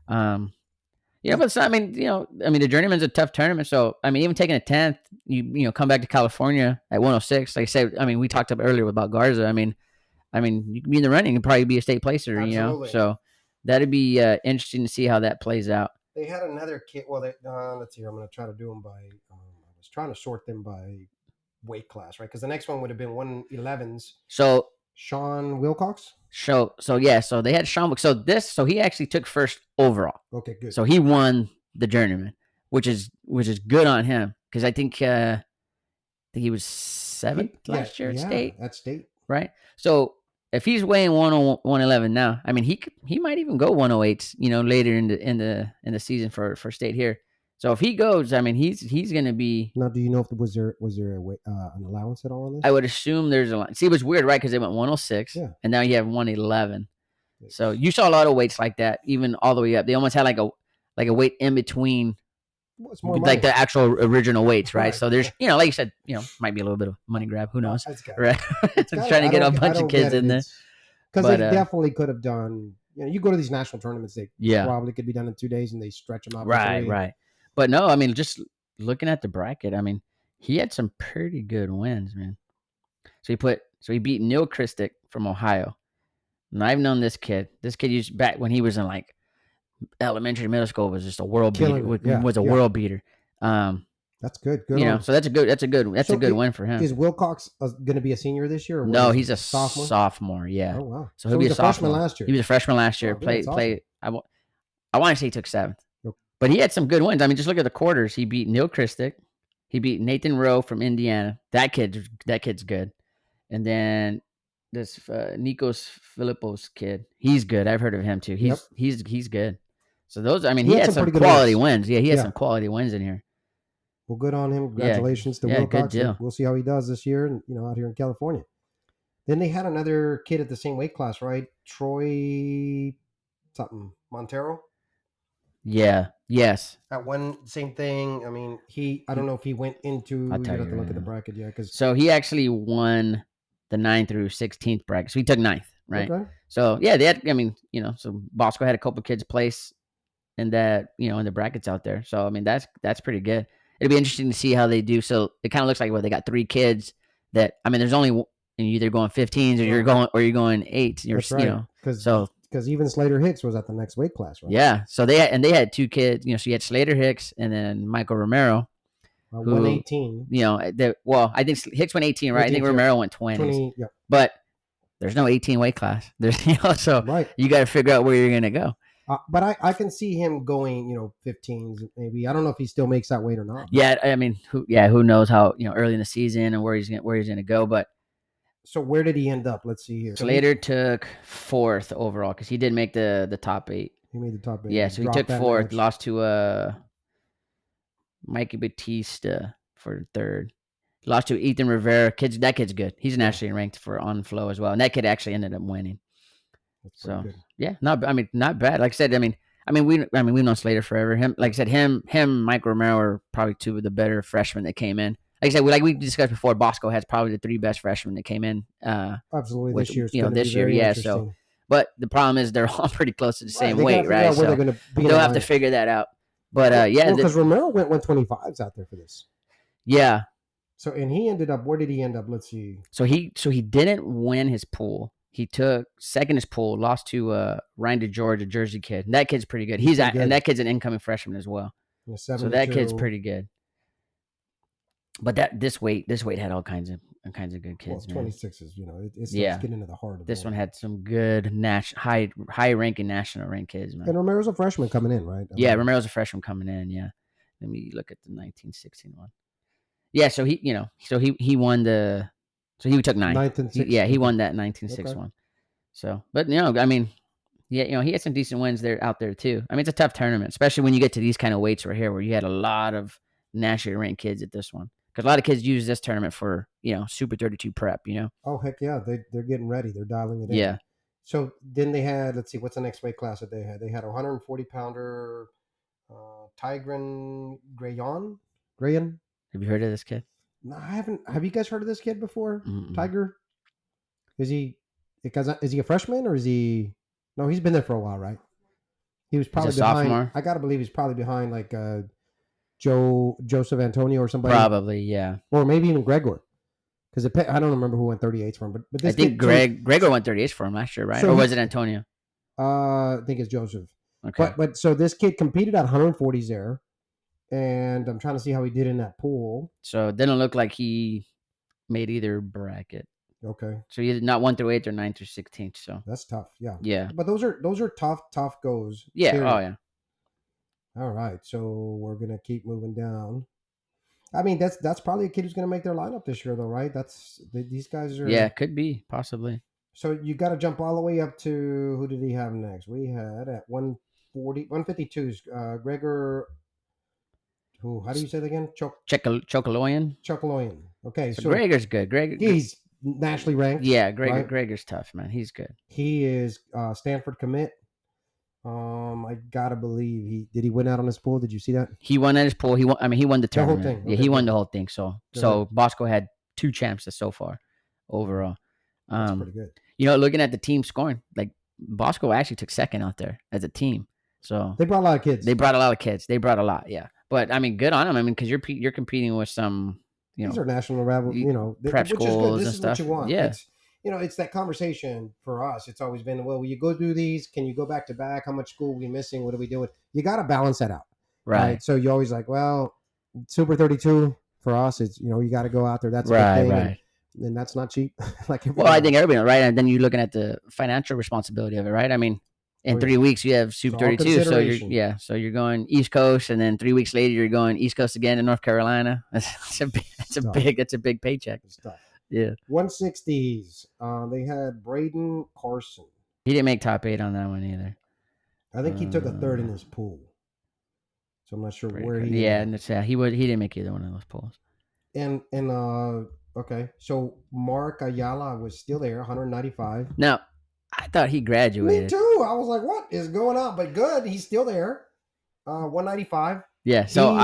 Speaker 1: Yeah, but I mean, the Journeyman's a tough tournament. So I mean, even taking a 10th, you come back to California at 106. Like I said, I mean, we talked about earlier about Garza. I mean, you can be in the running and probably be a state placer.
Speaker 2: Absolutely.
Speaker 1: So that'd be interesting to see how that plays out.
Speaker 2: They had another kid. Well, let's see. I'm going to try to do them by. I was trying to sort them by weight class, right? Because the next one would have been 111s.
Speaker 1: So
Speaker 2: Sean Wilcox.
Speaker 1: So they had Sean. So he actually took 1st overall.
Speaker 2: Okay, good.
Speaker 1: So he won the Journeyman, which is good on him because I think he was 7th last year at state.
Speaker 2: At state,
Speaker 1: right? So if he's weighing 111 now, I mean he might even go 108s, later in the season for state here. So if he goes, I mean he's going to be.
Speaker 2: Now, do you know if was there an allowance at all on this?
Speaker 1: I would assume there's a lot. See, it was weird, right? Because they went 106, and now you have 111. So you saw a lot of weights like that, even all the way up. They almost had like a weight in between, like the actual original weights, right? So there's, like you said, might be a little bit of money grab. Who knows, right? Trying to get a bunch of kids in there.
Speaker 2: Because they definitely could have done. You go to these national tournaments, they probably could be done in 2 days, and they stretch them out.
Speaker 1: Right. But no, I mean, just looking at the bracket, I mean, he had some pretty good wins, man. So he beat Neil Christic from Ohio. And I've known this kid. This kid used back when he was in like elementary, middle school, was just a world beater. Was a world beater.
Speaker 2: That's good.
Speaker 1: So that's a good win for him.
Speaker 2: Is Wilcox going to be a senior this year? Or
Speaker 1: no, he's a sophomore. Yeah.
Speaker 2: Oh wow.
Speaker 1: So he'll be a sophomore.
Speaker 2: Freshman last year.
Speaker 1: He was a freshman last year. Play. I want to say he took 7th, but he had some good wins. I mean, just look at the quarters. He beat Neil Christic. He beat Nathan Rowe from Indiana. That kid's good. And then this Nikos Filippos kid, he's good. I've heard of him too. He's good. So those, I mean, he had some quality wins. Yeah, he had some quality wins in here.
Speaker 2: Well, good on him. Congratulations to Wilcox.
Speaker 1: Good deal.
Speaker 2: We'll see how he does this year, and out here in California. Then they had another kid at the same weight class, right? Troy something Montero.
Speaker 1: Yeah. Yes.
Speaker 2: At same thing. I mean, I don't know if he went into. You have to look at the bracket,
Speaker 1: So he actually won the 9th through 16th bracket. So he took 9th, right?
Speaker 2: Okay.
Speaker 1: So yeah, they had. I mean, so Bosco had a couple kids place in that, in the brackets out there. So I mean, that's pretty good. It'll be interesting to see how they do. So it kind of looks like they got 3 kids that. I mean, there's only you're either going 15s or you're going 8s. You're,
Speaker 2: that's right. Because even Slater Hicks was at the next weight class, right?
Speaker 1: Yeah. So they had 2 kids. So you had Slater Hicks and then Michael Romero.
Speaker 2: 118.
Speaker 1: I think Hicks went 18, right? I think Romero went 20.
Speaker 2: Yeah.
Speaker 1: But there's no 18 weight class. There's so
Speaker 2: right.
Speaker 1: You got to figure out where you're gonna go.
Speaker 2: But I can see him going, 15s maybe. I don't know if he still makes that weight or not.
Speaker 1: Yeah, I mean, who knows how early in the season and where he's gonna go. But
Speaker 2: so where did he end up? Let's see here.
Speaker 1: Slater took 4th overall because he did make the top 8.
Speaker 2: He made the top 8.
Speaker 1: Yeah, so he took 4th, lost to Mikey Batista for 3rd. Lost to Ethan Rivera. That kid's good. He's
Speaker 2: Yeah.
Speaker 1: nationally ranked for on flow as well, and that kid actually ended up winning.
Speaker 2: That's pretty
Speaker 1: So
Speaker 2: good.
Speaker 1: yeah, not bad. Like I said, we've known Slater forever. Like I said, Mike Romero are probably two of the better freshmen that came in. Like I said, like we discussed before, Bosco has probably the three best freshmen that came in.
Speaker 2: Absolutely,
Speaker 1: With
Speaker 2: this year's going to be
Speaker 1: this year,
Speaker 2: very
Speaker 1: yeah. So,
Speaker 2: interesting.
Speaker 1: but the problem is they're all pretty close to the
Speaker 2: Right,
Speaker 1: same
Speaker 2: they got to
Speaker 1: weight,
Speaker 2: figure
Speaker 1: right?
Speaker 2: out where they're
Speaker 1: So
Speaker 2: going to be.
Speaker 1: they'll have to figure that out. But yeah,
Speaker 2: because Romero went 125s out there for this.
Speaker 1: Yeah.
Speaker 2: So and he ended up. Where did he end up? Let's see.
Speaker 1: So he didn't win his pool. He took second his pool, lost to Ryan DeGeorge, a Jersey kid. And that kid's pretty good. And that kid's an incoming freshman as well.
Speaker 2: Yeah,
Speaker 1: so that kid's pretty good. But this weight had all kinds of good kids.
Speaker 2: Well, 26 is it's getting into the heart of
Speaker 1: this one had some good high ranking national ranked kids, man.
Speaker 2: And Romero's a freshman coming in, right?
Speaker 1: Romero's a freshman coming in. Yeah, let me look at the 1916 one. Yeah, so he won the. So he took 9. He won that 19-6 one. So, but he had some decent wins there out there too. I mean, it's a tough tournament, especially when you get to these kind of weights right here, where you had a lot of nationally ranked kids at this one. Because a lot of kids use this tournament for Super 32 prep.
Speaker 2: Oh heck yeah, they're getting ready. They're dialing it in.
Speaker 1: Yeah.
Speaker 2: So then they had, let's see, what's the next weight class that they had? They had a 140 pounder, Tigran Grayon.
Speaker 1: Have you heard of this kid?
Speaker 2: No, I haven't. Have you guys heard of this kid before?
Speaker 1: Mm-mm.
Speaker 2: Tiger? Is he a freshman or is he? No, he's been there for a while, right? He was probably behind.
Speaker 1: Sophomore.
Speaker 2: I gotta believe he's probably behind like Joseph Antonio or somebody.
Speaker 1: Probably, yeah.
Speaker 2: Or maybe even Gregor. Because I don't remember who went 38s for him, but this
Speaker 1: I think Gregor went 38s for him last year, right? Or was it Antonio?
Speaker 2: I think it's Joseph.
Speaker 1: Okay.
Speaker 2: But so this kid competed at 140s there, and I'm trying to see how he did in that pool.
Speaker 1: So it didn't look like he made either bracket.
Speaker 2: Okay.
Speaker 1: So he not 1 through 8 or 9 through 16. So
Speaker 2: that's tough. Yeah.
Speaker 1: Yeah.
Speaker 2: But those are tough goes.
Speaker 1: Yeah.
Speaker 2: Period.
Speaker 1: Oh yeah.
Speaker 2: All right. So we're gonna keep moving down. I mean, that's probably a kid who's gonna make their lineup this year, though, right? These guys are.
Speaker 1: Yeah, could be possibly.
Speaker 2: So you got to jump all the way up to, who did he have next? We had at 140, 152s, Gregor. How do you say that again?
Speaker 1: Chokoloyan.
Speaker 2: Chokoloyan. Okay,
Speaker 1: so Gregor's good.
Speaker 2: He's nationally ranked.
Speaker 1: Yeah, Gregor's tough, man. He's good.
Speaker 2: He is Stanford commit. I gotta believe he win out on his pool. Did you see that?
Speaker 1: He won at his pool. He won the tournament.
Speaker 2: The whole thing.
Speaker 1: Yeah, he won the whole thing. So Bosco had 2 champs so far overall.
Speaker 2: That's pretty good.
Speaker 1: Looking at the team scoring, like Bosco actually took second out there as a team. So
Speaker 2: they brought a lot of kids.
Speaker 1: They brought a lot, yeah. But good on them. Because you're competing with some,
Speaker 2: these are national level,
Speaker 1: prep schools and stuff.
Speaker 2: What you want.
Speaker 1: Yeah.
Speaker 2: It's that conversation for us. It's always been, well, will you go do these? Can you go back to back? How much school are we missing? What are we doing? You got to balance that out.
Speaker 1: Right.
Speaker 2: So you always like, well, Super 32 for us, it's, you got to go out there. That's a good thing.
Speaker 1: Right.
Speaker 2: And that's not cheap.
Speaker 1: I think everybody, right? And then you're looking at the financial responsibility of it, right? I mean, in 3 weeks you have Super 32, so you're going East Coast, and then 3 weeks later you're going East Coast again in North Carolina. It's a big paycheck.
Speaker 2: It's tough.
Speaker 1: Yeah.
Speaker 2: 160s. They had Braden Carson.
Speaker 1: He didn't make top 8 on that one either.
Speaker 2: I think he took a third in his pool. So I'm not sure where he.
Speaker 1: Yeah, and he didn't make either one of those pools.
Speaker 2: And okay, so Mark Ayala was still there, 195.
Speaker 1: Now, I thought he graduated.
Speaker 2: Me too. I was like, what is going on? But good, he's still there. 195.
Speaker 1: Yeah. So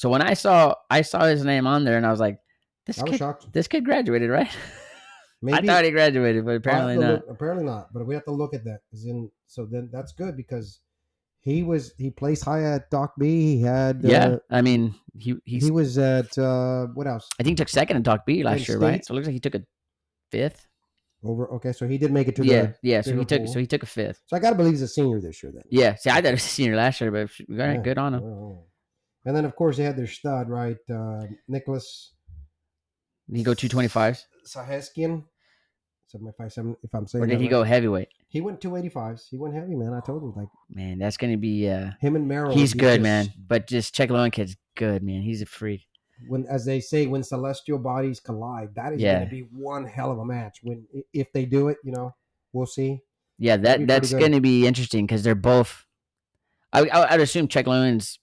Speaker 1: when I saw his name on there, and I was like, this kid graduated, right? Maybe, I thought he graduated, but apparently not.
Speaker 2: Apparently not. But we have to look at that. So then that's good because he placed high at Doc B. He had he was at what else?
Speaker 1: I think he took second in Doc B last year, right? So it looks like he took a 5th.
Speaker 2: Okay, so he did make it to
Speaker 1: So he took a 5th.
Speaker 2: So I gotta believe he's a senior this year then.
Speaker 1: Yeah. See, I thought he was a senior last year, but good on him.
Speaker 2: And then of course they had their stud, right? Nicholas.
Speaker 1: Did he go 225s?
Speaker 2: Saheskian. 757, if I'm saying.
Speaker 1: Or did he go heavyweight?
Speaker 2: He went 285s. He went heavy, man. I told him,
Speaker 1: man, that's gonna be
Speaker 2: him and Merrill.
Speaker 1: He's good, man. But just Chekaloan kid's good, man. He's a freak.
Speaker 2: When, as they say, when celestial bodies collide, that is going to be one hell of a match. If they do it, we'll see.
Speaker 1: Yeah, that's going to be interesting because they're both. I'd assume Chekaloan's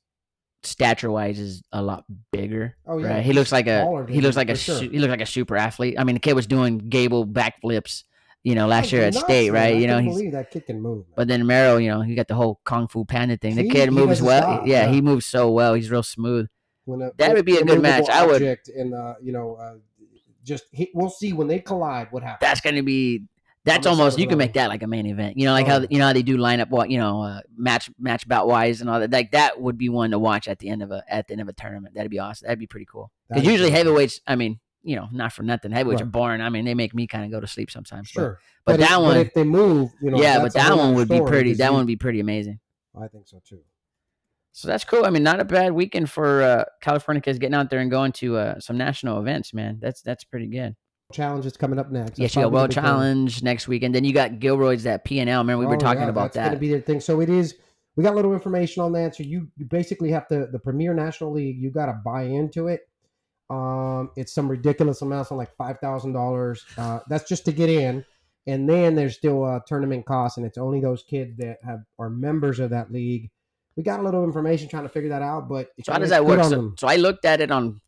Speaker 1: stature wise is a lot bigger.
Speaker 2: Oh yeah,
Speaker 1: right? He looks like
Speaker 2: taller than
Speaker 1: he looks
Speaker 2: him,
Speaker 1: like
Speaker 2: for sure.
Speaker 1: he looks like a super athlete. I mean, the kid was doing Gable backflips, last year at
Speaker 2: Nuts,
Speaker 1: state,
Speaker 2: man.
Speaker 1: right?
Speaker 2: I couldn't
Speaker 1: He's
Speaker 2: believe that kid can move. Man.
Speaker 1: but then Mero, he got the whole Kung Fu Panda thing. The
Speaker 2: See,
Speaker 1: kid
Speaker 2: he
Speaker 1: moves
Speaker 2: doesn't
Speaker 1: well.
Speaker 2: stop,
Speaker 1: Yeah,
Speaker 2: yeah.
Speaker 1: he moves so well. He's real smooth.
Speaker 2: When
Speaker 1: That would be a good match. I would.
Speaker 2: And we'll see when they collide what happens.
Speaker 1: That's gonna be. That's
Speaker 2: I'm
Speaker 1: almost
Speaker 2: excited
Speaker 1: you
Speaker 2: for
Speaker 1: can
Speaker 2: that
Speaker 1: make
Speaker 2: one.
Speaker 1: that like a main event. Like how they do lineup match bout wise and all that. Like that would be one to watch at the end of a tournament. That'd be awesome. That'd be pretty cool. Because
Speaker 2: That'd be
Speaker 1: usually
Speaker 2: pretty cool.
Speaker 1: heavyweights. I mean, not for nothing. Heavyweights
Speaker 2: Right.
Speaker 1: are boring. I mean, they make me kind of go to sleep sometimes.
Speaker 2: Sure.
Speaker 1: But that one,
Speaker 2: if they move,
Speaker 1: yeah, but
Speaker 2: that's a
Speaker 1: that
Speaker 2: whole
Speaker 1: one
Speaker 2: other
Speaker 1: would be
Speaker 2: story,
Speaker 1: pretty.
Speaker 2: 'cause
Speaker 1: That one would be pretty amazing.
Speaker 2: I think so too.
Speaker 1: So that's cool. I mean, not a bad weekend for California kids getting out there and going to some national events, man. That's pretty good.
Speaker 2: Challenge is coming up next.
Speaker 1: Yes, you got World Challenge next weekend. Then you got Gilroy's that P&L. Remember, we were talking about
Speaker 2: that's going to be their thing. So it is. We got a little information on that. So you basically have to, the Premier National League, you got to buy into it. It's some ridiculous amounts on like $5,000. That's just to get in. And then there's still tournament costs, and it's only those kids that are members of that league. We got a little information trying to figure that out, but
Speaker 1: so how does that work? So I looked at it on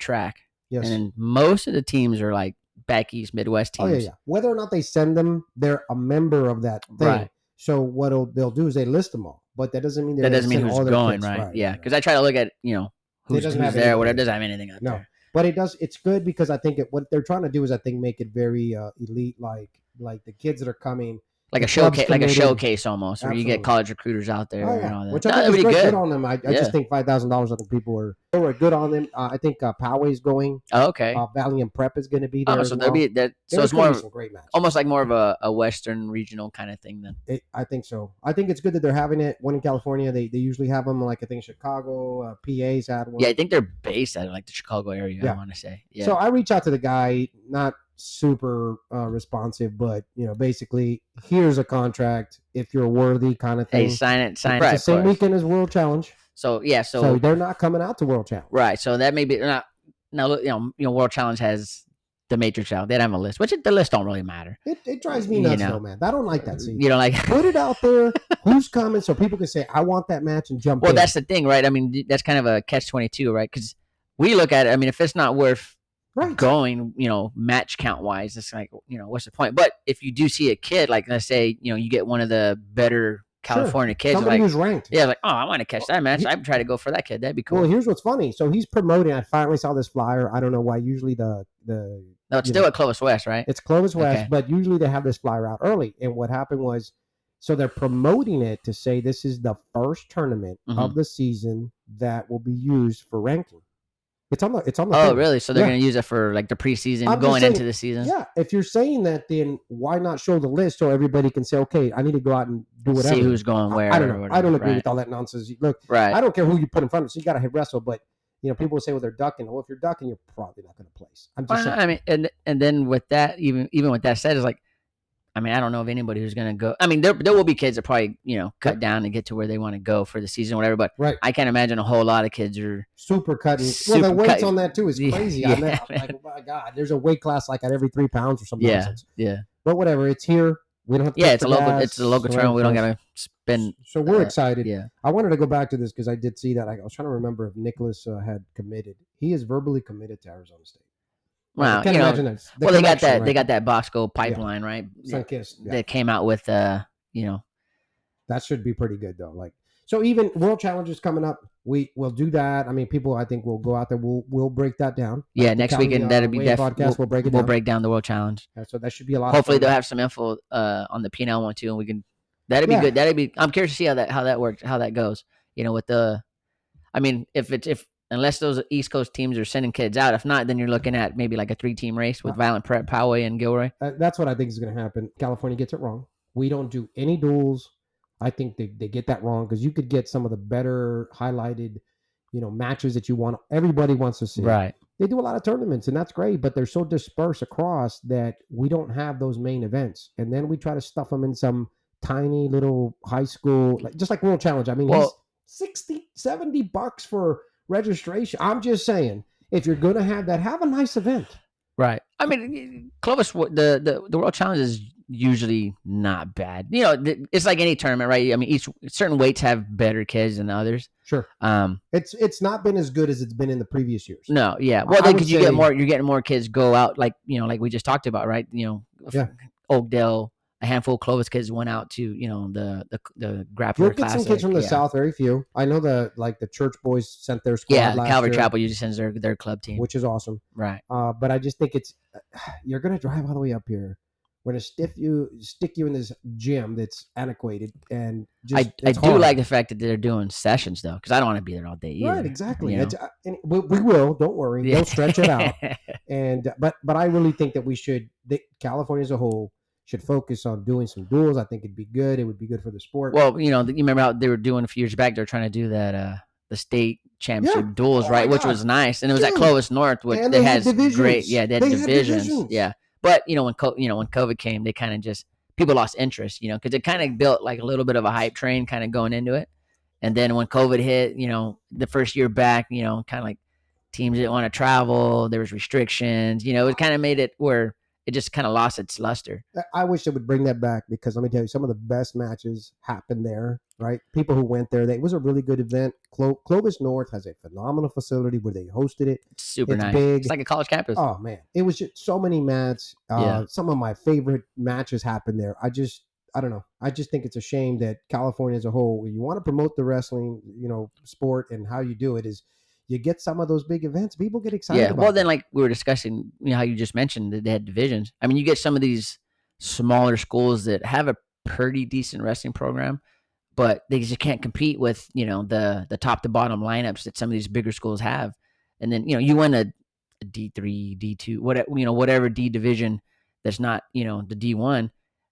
Speaker 1: track.
Speaker 2: Yes.
Speaker 1: And most of the teams are like back east, Midwest teams.
Speaker 2: Oh, yeah. Whether or not they send them, they're a member of that thing.
Speaker 1: Right.
Speaker 2: So what they'll do is they list them all, but that doesn't mean
Speaker 1: who's going, right? Yeah, because I try to look at who's there, whatever. It doesn't have anything out there.
Speaker 2: But it does. It's good because I think what they're trying to do is make it very elite, like the kids that are coming. Like a
Speaker 1: showcase almost, where you get college recruiters out there and all that.
Speaker 2: Which I think is good on them. I just think $5,000. I think people are good on them. I think Poway is going.
Speaker 1: Oh, okay.
Speaker 2: Valiant Prep is going to be there.
Speaker 1: Oh, so there'll be that. So it's more some great matches. Almost like more of a Western regional kind of thing. Then
Speaker 2: I think so. I think it's good that they're having it. One in California, they usually have them. Like I think Chicago, PA's had one.
Speaker 1: Yeah, I think they're based out of like the Chicago area. Yeah. I want to say. Yeah.
Speaker 2: So I reach out to the guy, not super responsive, but basically here's a contract if you're worthy kind of thing.
Speaker 1: Hey, sign it.
Speaker 2: Right, the same weekend as World Challenge.
Speaker 1: So yeah,
Speaker 2: so they're not coming out to World Challenge.
Speaker 1: Right. So that may be not. Now World Challenge has the Matrix out. They don't have a list, which the list don't really matter.
Speaker 2: It drives me nuts though, man. I don't like that. See,
Speaker 1: you don't like
Speaker 2: put it out there. Who's coming so people can say I want that match and jump.
Speaker 1: Well, that's the thing, right? I mean, that's kind of a catch-22, right? Because we look at it. I mean, if it's not worth going, match count wise, it's like, what's the point? But if you do see a kid, like let's say, you get one of the better California kids,
Speaker 2: somebody who's ranked,
Speaker 1: like, oh, I want to catch that match. I'd try to go for that kid. That'd be cool.
Speaker 2: Well, here's what's funny. So he's promoting. I finally saw this flyer. I don't know why. Usually no,
Speaker 1: it's still at Clovis West, right?
Speaker 2: It's Clovis West, but usually they have this flyer out early. And what happened was, so they're promoting it to say this is the first tournament of the season that will be used for ranking. It's on the.
Speaker 1: Oh, really? So they're going to use it for like the preseason going into the season.
Speaker 2: Yeah. If you're saying that, then why not show the list so everybody can say, okay, I need to go out and do whatever.
Speaker 1: See who's going where.
Speaker 2: I don't know. I don't agree with all that nonsense. Look, I don't care who you put in front of. So you got to wrestle, but people will say, well, they're ducking. Well, if you're ducking, you're probably not going to place. I'm just saying.
Speaker 1: I mean, and then with that, even with that said, it's like, I mean, I don't know of anybody who's going to go. I mean, there will be kids that probably, cut down and get to where they want to go for the season or whatever. But I can't imagine a whole lot of kids are
Speaker 2: super cutting. Well, the weights on that too is crazy. I'm like, oh my God, there's a weight class like at every 3 pounds or something.
Speaker 1: Yeah.
Speaker 2: But whatever, it's here. We don't have to.
Speaker 1: Yeah, it's a local tournament. We don't got to spend.
Speaker 2: So we're excited.
Speaker 1: Yeah.
Speaker 2: I wanted to go back to this because I did see that. I was trying to remember if Nicholas had committed. He is verbally committed to Arizona State.
Speaker 1: Wow,
Speaker 2: I can't imagine that.
Speaker 1: Well, they got that. Right? They got that Boxco pipeline, right?
Speaker 2: Sunkist,
Speaker 1: that came out with, That
Speaker 2: should be pretty good though. Like, so even World Challenge is coming up. We'll do that. I mean, people, I think will go out there. We'll break that down.
Speaker 1: Yeah, next weekend that'll be
Speaker 2: podcast. We'll break it down.
Speaker 1: We'll break down the World Challenge.
Speaker 2: So that should be a lot.
Speaker 1: Hopefully, they'll have some info on the P&L one too, and we can. That'd be good. That'd be. I'm curious to see how that works, how that goes. With the, I mean, unless those East Coast teams are sending kids out. If not, then you're looking at maybe like a 3-team race with Violent Prep, Poway, and Gilroy.
Speaker 2: That's what I think is going to happen. California gets it wrong. We don't do any duels. I think they get that wrong because you could get some of the better highlighted, matches that you want. Everybody wants to see.
Speaker 1: Right.
Speaker 2: They do a lot of tournaments, and that's great, but they're so dispersed across that we don't have those main events. And then we try to stuff them in some tiny little high school, just like World Challenge. I mean, he's $60-$70 for registration. I'm just saying, if you're going to have that, have a nice event.
Speaker 1: Right. I mean, Clovis, the World Challenge is usually not bad. It's like any tournament, right? I mean, each certain weights have better kids than others.
Speaker 2: Sure. It's not been as good as it's been in the previous years.
Speaker 1: No, yeah. Well, then because you're getting more kids go out, like like we just talked about, right? Oakdale, a handful of Clovis kids went out to the Grappler.
Speaker 2: You'll get
Speaker 1: Classic.
Speaker 2: some kids from the South, very few. I know the church boys sent their squad.
Speaker 1: Yeah,
Speaker 2: last
Speaker 1: Calvary
Speaker 2: year,
Speaker 1: Chapel usually sends their club team,
Speaker 2: which is awesome.
Speaker 1: Right.
Speaker 2: But I just think you're gonna drive all the way up here. We're gonna stick you in this gym that's antiquated, and just
Speaker 1: I do like the fact that they're doing sessions though, because I don't want to be there all day either.
Speaker 2: Right, exactly. And we will. Don't worry. Yeah. Don't stretch it out. But I really think that California as a whole should focus on doing some duels. I think it'd be good. It would be good for the sport.
Speaker 1: Well, you remember how they were doing a few years back? They were trying to do that the state championship duels, right? Which was nice, and it was at Clovis North, which they had great. Yeah, they had divisions. Yeah. But when COVID came, they kind of just people lost interest, because it kind of built like a little bit of a hype train, kind of going into it. And then when COVID hit, the first year back, kind of like teams didn't want to travel. There was restrictions. It kind of made it where it just kind of lost its luster.
Speaker 2: I wish they would bring that back, because let me tell you, some of the best matches happened there, right? People who went there, it was a really good event. Clovis North has a phenomenal facility where they hosted it.
Speaker 1: It's super nice.
Speaker 2: Big.
Speaker 1: It's like a college campus.
Speaker 2: Oh, man. It was just so many mats. Some of my favorite matches happened there. I don't know. I just think it's a shame that California as a whole, when you want to promote the wrestling, sport, and how you do it is you get some of those big events, people get excited about.
Speaker 1: Well, then like we were discussing, how you just mentioned that they had divisions. I mean, you get some of these smaller schools that have a pretty decent wrestling program, but they just can't compete with, the top to bottom lineups that some of these bigger schools have. And then, you win a D3, D2, whatever D division that's not, the D1.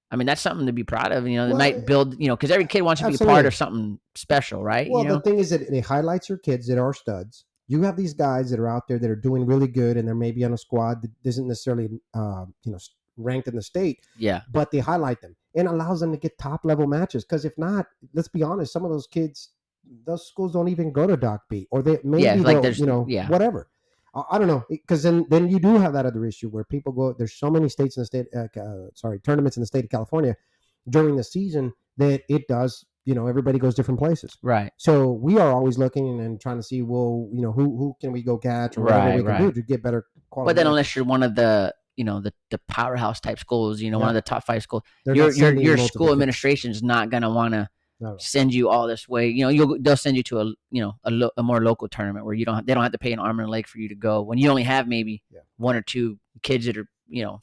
Speaker 1: I mean, that's something to be proud of. They might build, because every kid wants to be a part of something special, right?
Speaker 2: Well, the thing is that it highlights your kids that are studs. You have these guys that are out there that are doing really good, and they're maybe on a squad that isn't necessarily, ranked in the state.
Speaker 1: Yeah.
Speaker 2: But they highlight them and allows them to get top level matches. Because if not, let's be honest, some of those kids, those schools don't even go to Doc B, or they maybe whatever. I don't know, because then you do have that other issue where people go. There's so many states in the state, tournaments in the state of California during the season that it does. Everybody goes different places,
Speaker 1: right?
Speaker 2: So we are always looking and trying to see, well, who can we go catch, or whatever we can do to get better quality.
Speaker 1: But then, unless you're one of the the powerhouse type schools, one of the top 5 schools, your school administration is not gonna want to send you all this way. They'll send you to a more local tournament where they don't have to pay an arm and a leg for you to go, when you only have maybe 1 or 2 kids that are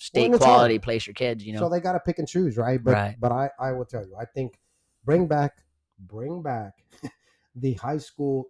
Speaker 1: state quality place your kids.
Speaker 2: So they got to pick and choose, right? But I will tell you, I think bring back the high school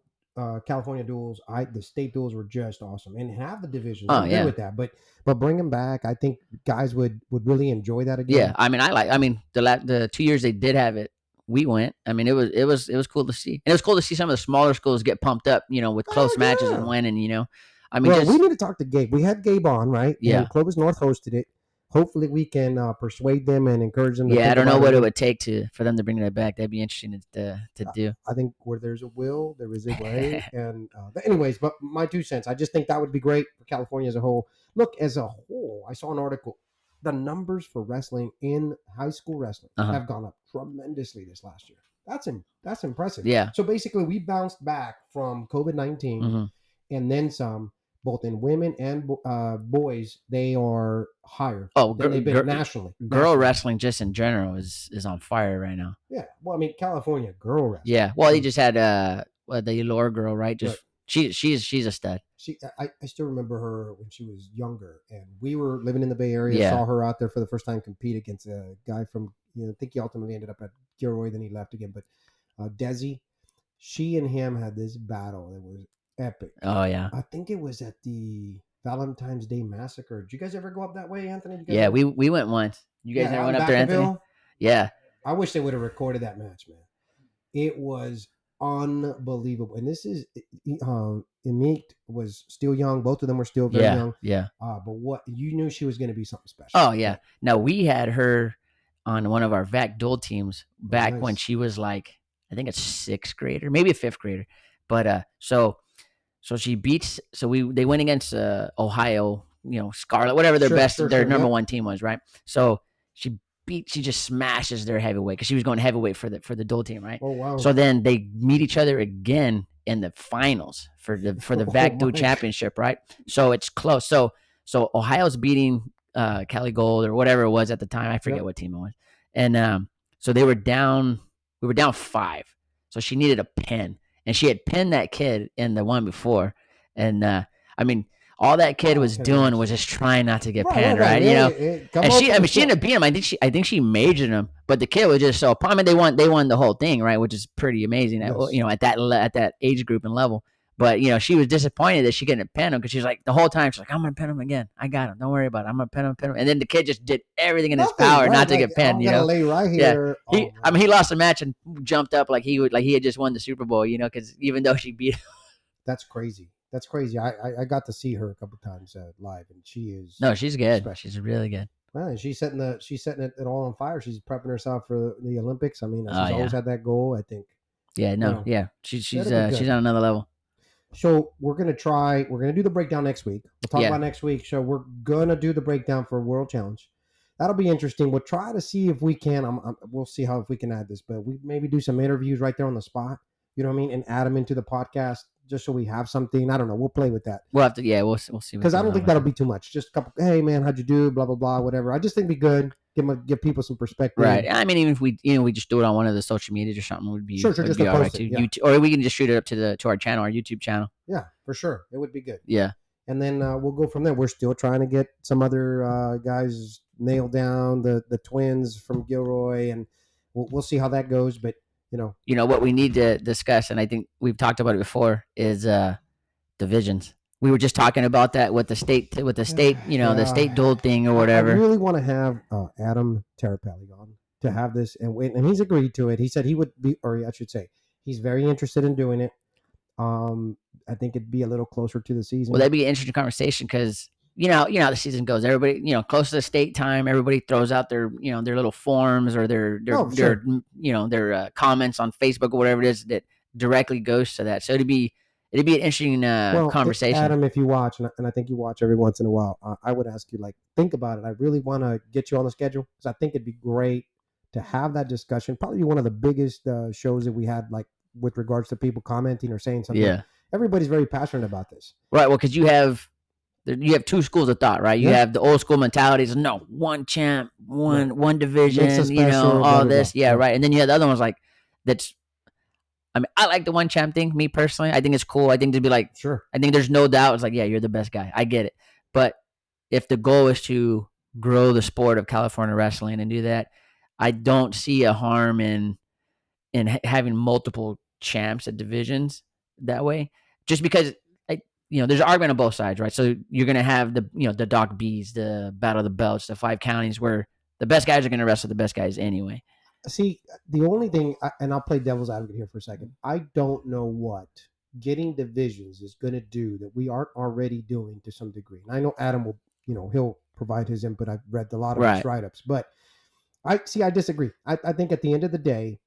Speaker 2: California duels. The state duels were just awesome, and have the divisions. I'm good with that, but bring them back. I think guys would really enjoy that again.
Speaker 1: Yeah, I mean, the 2 years they did have it, we went. I mean, it was cool to see, and it was cool to see some of the smaller schools get pumped up, with close matches and winning. I mean,
Speaker 2: we need to talk to Gabe. We had Gabe on, right?
Speaker 1: Yeah,
Speaker 2: and Clovis North hosted it. Hopefully, we can persuade them and encourage them.
Speaker 1: I don't know what it would take for them to bring that back. That'd be interesting to do.
Speaker 2: I think where there's a will, there is a way. And but anyways, but my 2 cents. I just think that would be great for California as a whole. Look, as a whole, I saw an article. The numbers for wrestling in high school wrestling have gone up tremendously this last year. That's impressive.
Speaker 1: Yeah.
Speaker 2: So basically, we bounced back from COVID-19 and then some. Both in women and boys, they are higher than they've been nationally.
Speaker 1: Girl wrestling, just in general, is on fire right now.
Speaker 2: Yeah, well, I mean, California girl wrestling.
Speaker 1: Yeah, well, they just had the Laura girl, right? She's a stud.
Speaker 2: I still remember her when she was younger, and we were living in the Bay Area. Saw her out there for the first time compete against a guy from I think he ultimately ended up at Gilroy, then he left again. But Desi, she and him had this battle that was epic.
Speaker 1: Oh yeah.
Speaker 2: I think it was at the Valentine's Day Massacre. Did you guys ever go up that way, Anthony?
Speaker 1: We went once. You guys never went up there, Anthony? Yeah.
Speaker 2: I wish they would have recorded that match, man. It was unbelievable. And this is Amit was still young. Both of them were still very young.
Speaker 1: Yeah.
Speaker 2: But what you knew she was going to be something special.
Speaker 1: Oh yeah. No, we had her on one of our VAC dual teams back when she was like, I think a 6th grader, maybe a 5th grader. But so she beats. So they went against Ohio, Scarlet, whatever their number 1 team was, right? So she she just smashes their heavyweight because she was going heavyweight for the dual team, right?
Speaker 2: Oh wow.
Speaker 1: So then they meet each other again in the finals for the VAC2
Speaker 2: my.
Speaker 1: championship, right? So it's close. So Ohio's beating Cali Gold or whatever it was at the time. I forget
Speaker 2: Yep.
Speaker 1: what team it was. And so they were down. We were down 5. So she needed a pin, and she had pinned that kid in the one before. And I mean, all that kid was doing was just trying not to get pinned, right? You know,
Speaker 2: Come
Speaker 1: and
Speaker 2: on
Speaker 1: she,
Speaker 2: for
Speaker 1: I
Speaker 2: the
Speaker 1: mean, she
Speaker 2: show.
Speaker 1: ended up beating him. I think she majored him, but the kid was just so. I mean, they won the whole thing, right? Which is pretty amazing,
Speaker 2: Yes.
Speaker 1: you know, at that age group and level. But you know, she was disappointed that she couldn't pin him because she's like the whole time she's like, "I'm gonna pin him again. I got him. Don't worry about it. I'm gonna pin him." And then the kid just did everything in his
Speaker 2: Nothing,
Speaker 1: power
Speaker 2: right?
Speaker 1: not to
Speaker 2: Like,
Speaker 1: get pinned.
Speaker 2: I'm
Speaker 1: You
Speaker 2: gonna
Speaker 1: know,
Speaker 2: lay right
Speaker 1: Yeah.
Speaker 2: here.
Speaker 1: I mean, he lost the match and jumped up like he had just won the Super Bowl. You know, because even though she beat him.
Speaker 2: That's crazy. That's crazy. I got to see her a couple times live, and she is
Speaker 1: No, she's good.
Speaker 2: special.
Speaker 1: She's really good.
Speaker 2: Man, she's setting it all on fire. She's prepping herself for the Olympics. I mean, she's
Speaker 1: yeah.
Speaker 2: always had that goal. I think.
Speaker 1: Yeah, no,
Speaker 2: You know,
Speaker 1: yeah, she's
Speaker 2: that'll be good.
Speaker 1: she's on another level.
Speaker 2: So we're gonna do the breakdown next week. We'll talk about next week. So we're gonna do the breakdown for World Challenge. That'll be interesting. We'll try to see if we can. We'll see if we can add this, but we maybe do some interviews right there on the spot. You know what I mean, and add them into the podcast just so we have something. I don't know. We'll play with that.
Speaker 1: We'll have to. Yeah, we'll see.
Speaker 2: Because I don't think that'll be too much. Just a couple. Hey man, how'd you do? Blah blah blah. Whatever. I just think it'd be good. Give people some perspective.
Speaker 1: Right. I mean, even if we we just do it on one of the social medias or something, would be
Speaker 2: sure. Just
Speaker 1: be all right
Speaker 2: it,
Speaker 1: too.
Speaker 2: yeah.
Speaker 1: YouTube, or we can just shoot it up to our channel, our YouTube channel.
Speaker 2: Yeah, for sure. It would be good.
Speaker 1: Yeah.
Speaker 2: And then we'll go from there. We're still trying to get some other guys nailed down. The twins from Gilroy, and we'll see how that goes. But you know
Speaker 1: what we need to discuss, and I think we've talked about it before, is divisions. We were just talking about that with the state, the state dual thing or whatever.
Speaker 2: I really want to have Adam Terapelli on to have this, and he's agreed to it. He said he would be, or I should say, he's very interested in doing it. I think it'd be a little closer to the season.
Speaker 1: Well, that'd be an interesting conversation because you know how the season goes. Everybody, close to the state time, everybody throws out their their little forms or their comments on Facebook or whatever it is that directly goes to that. So it'd be an interesting conversation.
Speaker 2: Adam, if you watch, and I think you watch every once in a while, I would ask you, think about it. I really want to get you on the schedule because I think it'd be great to have that discussion. Probably one of the biggest shows that we had, with regards to people commenting or saying something.
Speaker 1: Yeah.
Speaker 2: Everybody's very passionate about this.
Speaker 1: Right. Well, because you have two schools of thought, right? You have the old school mentalities. No, one champ, one division,
Speaker 2: special,
Speaker 1: all
Speaker 2: blah,
Speaker 1: this.
Speaker 2: blah,
Speaker 1: Yeah,
Speaker 2: blah.
Speaker 1: right. And then you have the other ones that's. I mean, I like the one champ thing. Me personally, I think it's cool. I think to be
Speaker 2: sure.
Speaker 1: I think there's no doubt. It's you're the best guy. I get it. But if the goal is to grow the sport of California wrestling and do that, I don't see a harm in having multiple champs at divisions that way. Just because there's an argument on both sides, right? So you're gonna have the Doc B's, the Battle of the Belts, the 5 counties where the best guys are gonna wrestle the best guys anyway.
Speaker 2: See, the only thing, and I'll play devil's advocate here for a second. I don't know what getting divisions is going to do that we aren't already doing to some degree. And I know Adam will, he'll provide his input. I've read a lot of his write-ups, but I disagree. I think at the end of the day,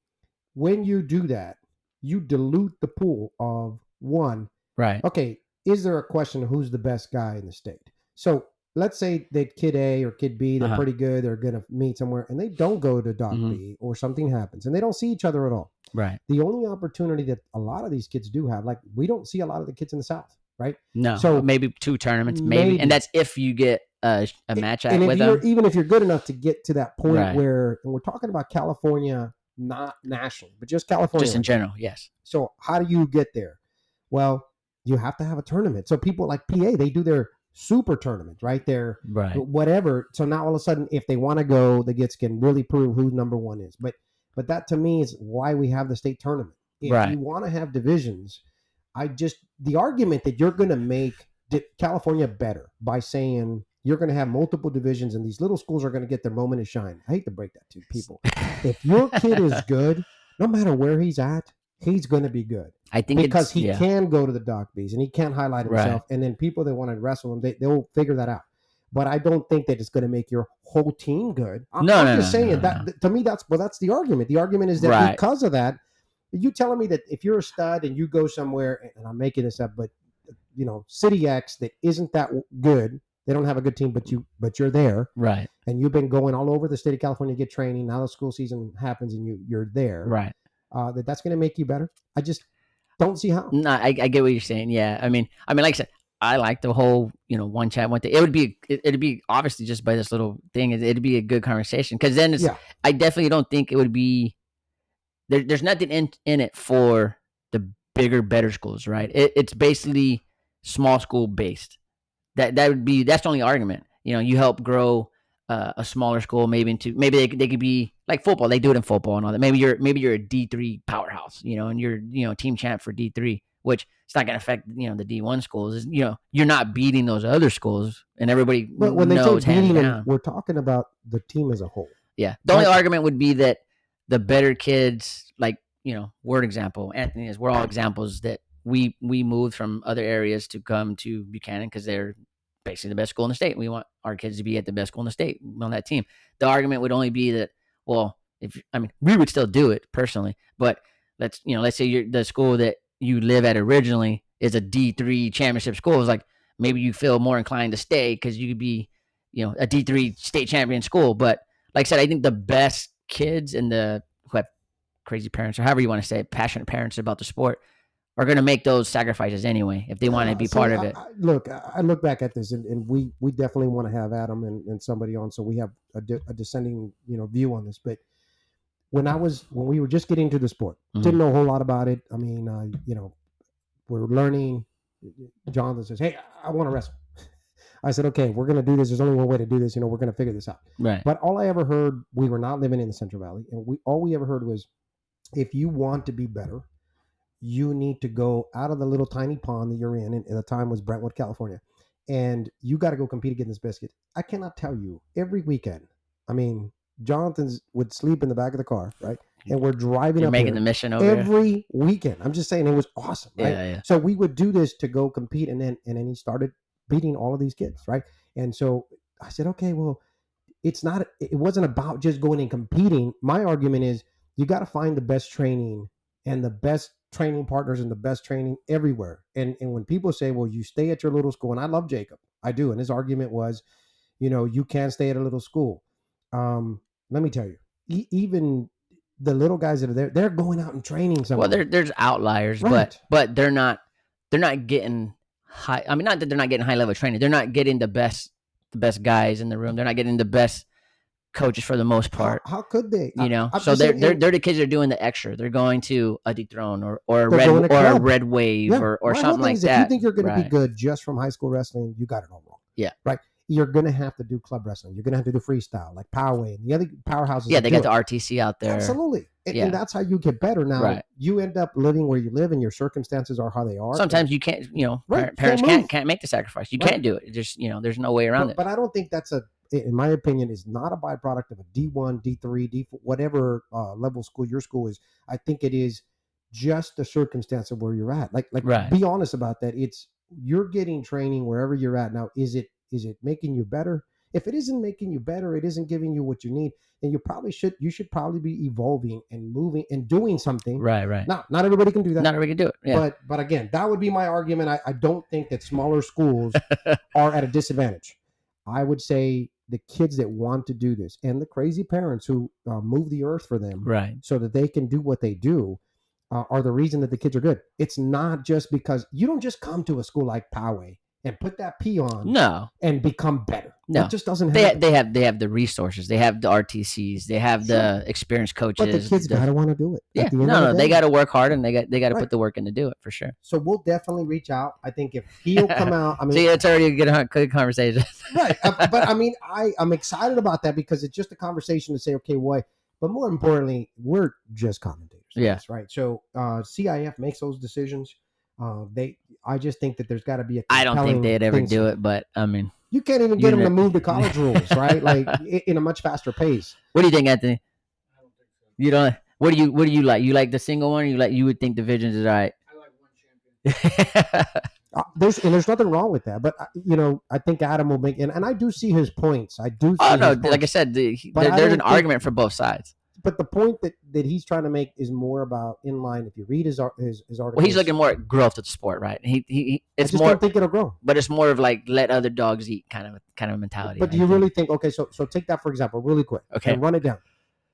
Speaker 2: when you do that, you dilute the pool of one.
Speaker 1: Right.
Speaker 2: Okay. Is there a question of who's the best guy in the state? So let's say that kid A or kid B, they're pretty good. They're going to meet somewhere and they don't go to Doc B or something happens and they don't see each other at all.
Speaker 1: Right.
Speaker 2: The only opportunity that a lot of these kids do have, we don't see a lot of the kids in the South, right?
Speaker 1: No. So maybe 2 tournaments, maybe. And that's if you get a match at with them.
Speaker 2: Even if you're good enough to get to that point where, and we're talking about California, not nationally, but just California.
Speaker 1: Just in general, yes.
Speaker 2: So how do you get there? Well, you have to have a tournament. So people like PA, they do their super tournament, right? They're whatever. So now all of a sudden, if they want to go, the kids can really prove who number one is. But that to me is why we have the state tournament. If you want to have divisions, the argument that you're going to make California better by saying you're going to have multiple divisions and these little schools are going to get their moment of shine. I hate to break that to people. If your kid is good, no matter where he's at, he's going to be good.
Speaker 1: I think
Speaker 2: because he can go to the Doc B's and he can highlight himself. And then people that want to wrestle him, they'll figure that out. But I don't think that it's going to make your whole team good. I'm just saying that to me, that's the argument. The argument is that because of that, you telling me that if you're a stud and you go somewhere, and I'm making this up, but City X that isn't that good, They don't have a good team, but you're there,
Speaker 1: Right.
Speaker 2: and you've been going all over the state of California to get training. Now the school season happens, and you're there.
Speaker 1: Right.
Speaker 2: That's going to make you better. I just don't see how.
Speaker 1: No, I get what you're saying. Yeah. I mean, like I said, I like the whole, one chat, one thing. It'd be obviously just by this little thing. It'd be a good conversation. Cause then I definitely don't think it would be, there's nothing in it for the bigger, better schools, right? It's basically small school based. That's the only argument. You help grow a smaller school, maybe they could be like football. They do it in football and all that. Maybe you're a D3 powerhouse, and you're team champ for D3, which it's not going to affect the D1 schools. You're not beating those other schools, and everybody
Speaker 2: But when
Speaker 1: knows
Speaker 2: they say
Speaker 1: hands
Speaker 2: beating
Speaker 1: down.
Speaker 2: them, we're talking about the team as a whole.
Speaker 1: Yeah, the only argument would be that the better kids, like we're an example. Anthony is. We're all examples that we moved from other areas to come to Buchanan because they're basically the best school in the state. We want our kids to be at the best school in the state on that team. The argument would only be that, well, we would still do it personally, but let's say the school that you live at originally is a D3 championship school. It's like maybe you feel more inclined to stay because you could be, a D3 state champion school. But like I said, I think the best kids and who have crazy parents or however you want to say it, passionate parents about the sport are going to make those sacrifices anyway if they want to be part of it.
Speaker 2: I look back at this, and we definitely want to have Adam and somebody on, so we have a descending view on this. But when we were just getting into the sport, didn't know a whole lot about it. I mean, we're learning. Jonathan says, "Hey, I want to wrestle." I said, "Okay, we're going to do this. There's only one way to do this. We're going to figure this out."
Speaker 1: Right.
Speaker 2: But all I ever heard, we were not living in the Central Valley, and all we ever heard was, if you want to be better, you need to go out of the little tiny pond that you're in. And at the time was Brentwood, California. And you got to go compete against this biscuit. I cannot tell you, every weekend, I mean, Jonathan's would sleep in the back of the car, right? And we're driving
Speaker 1: You're
Speaker 2: up
Speaker 1: making
Speaker 2: here
Speaker 1: the mission over
Speaker 2: every weekend. I'm just saying, it was awesome, right?
Speaker 1: Yeah.
Speaker 2: So we would do this to go compete, and then he started beating all of these kids, right? And so I said, okay, well, it wasn't about just going and competing. My argument is, you got to find the best training and the best training partners and the best training everywhere. And when people say, well, you stay at your little school, and I love Jacob, I do. And his argument was, you can't stay at a little school. Let me tell you, even the little guys that are there, they're going out and training somewhere.
Speaker 1: Well, there's outliers, right. but they're not getting high. I mean, not that they're not getting high level training. They're not getting the best guys in the room. They're not getting the best coaches for the most part.
Speaker 2: How could they?
Speaker 1: So they're the kids that are doing the extra. They're going to a Dethrone or a Red Wave or something like that.
Speaker 2: If you think you're going to be good just from high school wrestling, you got it all wrong.
Speaker 1: Yeah.
Speaker 2: Right. You're going to have to do club wrestling. You're going to have to do freestyle, like Poway and the other powerhouses.
Speaker 1: Yeah, they got the RTC out there.
Speaker 2: Absolutely. And that's how you get better. Now, you end up living where you live, and your circumstances are how they are.
Speaker 1: Sometimes you can't, parents can't make the sacrifice. You can't do it. Just, there's no way around it.
Speaker 2: But I don't think that's in my opinion, is not a byproduct of a D1, D3, D4, whatever level school your school is. I think it is just the circumstance of where you're at. Like be honest about that. You're getting training wherever you're at. Now, is it making you better? If it isn't making you better, it isn't giving you what you need, then you should probably be evolving and moving and doing something.
Speaker 1: Right.
Speaker 2: Not everybody can do that.
Speaker 1: Not everybody can do it. Yeah.
Speaker 2: But again, that would be my argument. I don't think that smaller schools are at a disadvantage. I would say the kids that want to do this and the crazy parents who move the earth for them,
Speaker 1: right,
Speaker 2: so that they can do what they do, are the reason that the kids are good. It's not just because you don't just come to a school like Poway and put that P on, and become better.
Speaker 1: No,
Speaker 2: it just doesn't happen.
Speaker 1: They have the resources, they have the RTCs, they have the experienced coaches.
Speaker 2: But the kids gotta want to do it.
Speaker 1: Yeah, they got to work hard, and they got to put the work in to do it for sure.
Speaker 2: So we'll definitely reach out. I think if he'll come out, I mean,
Speaker 1: see, it's already a good conversation,
Speaker 2: right? But I mean, I'm excited about that because it's just a conversation to say, okay, why? But more importantly, we're just commentators.
Speaker 1: Yes,
Speaker 2: right. So CIF makes those decisions. I just think that there's got to be a.
Speaker 1: I don't think they'd ever do it, but I mean,
Speaker 2: you can't even get them to move to college rules, right? Like in a much faster pace.
Speaker 1: What do you think, Anthony? I don't think so. You don't. What do you like? You like the single one? Or you would think divisions is all right.
Speaker 3: I like one champion.
Speaker 2: There's nothing wrong with that, but I think Adam will make, and I do see his points. I do.
Speaker 1: Like I said, there's an argument for both sides.
Speaker 2: but the point that he's trying to make is more about inline. If you read his articles,
Speaker 1: Well, he's looking more at growth of the sport, right? It's
Speaker 2: I just
Speaker 1: more.
Speaker 2: don't think it'll grow.
Speaker 1: But it's more of like let other dogs eat kind of mentality.
Speaker 2: But do you really think? Okay, so take that for example, really quick.
Speaker 1: Okay.
Speaker 2: And run it down.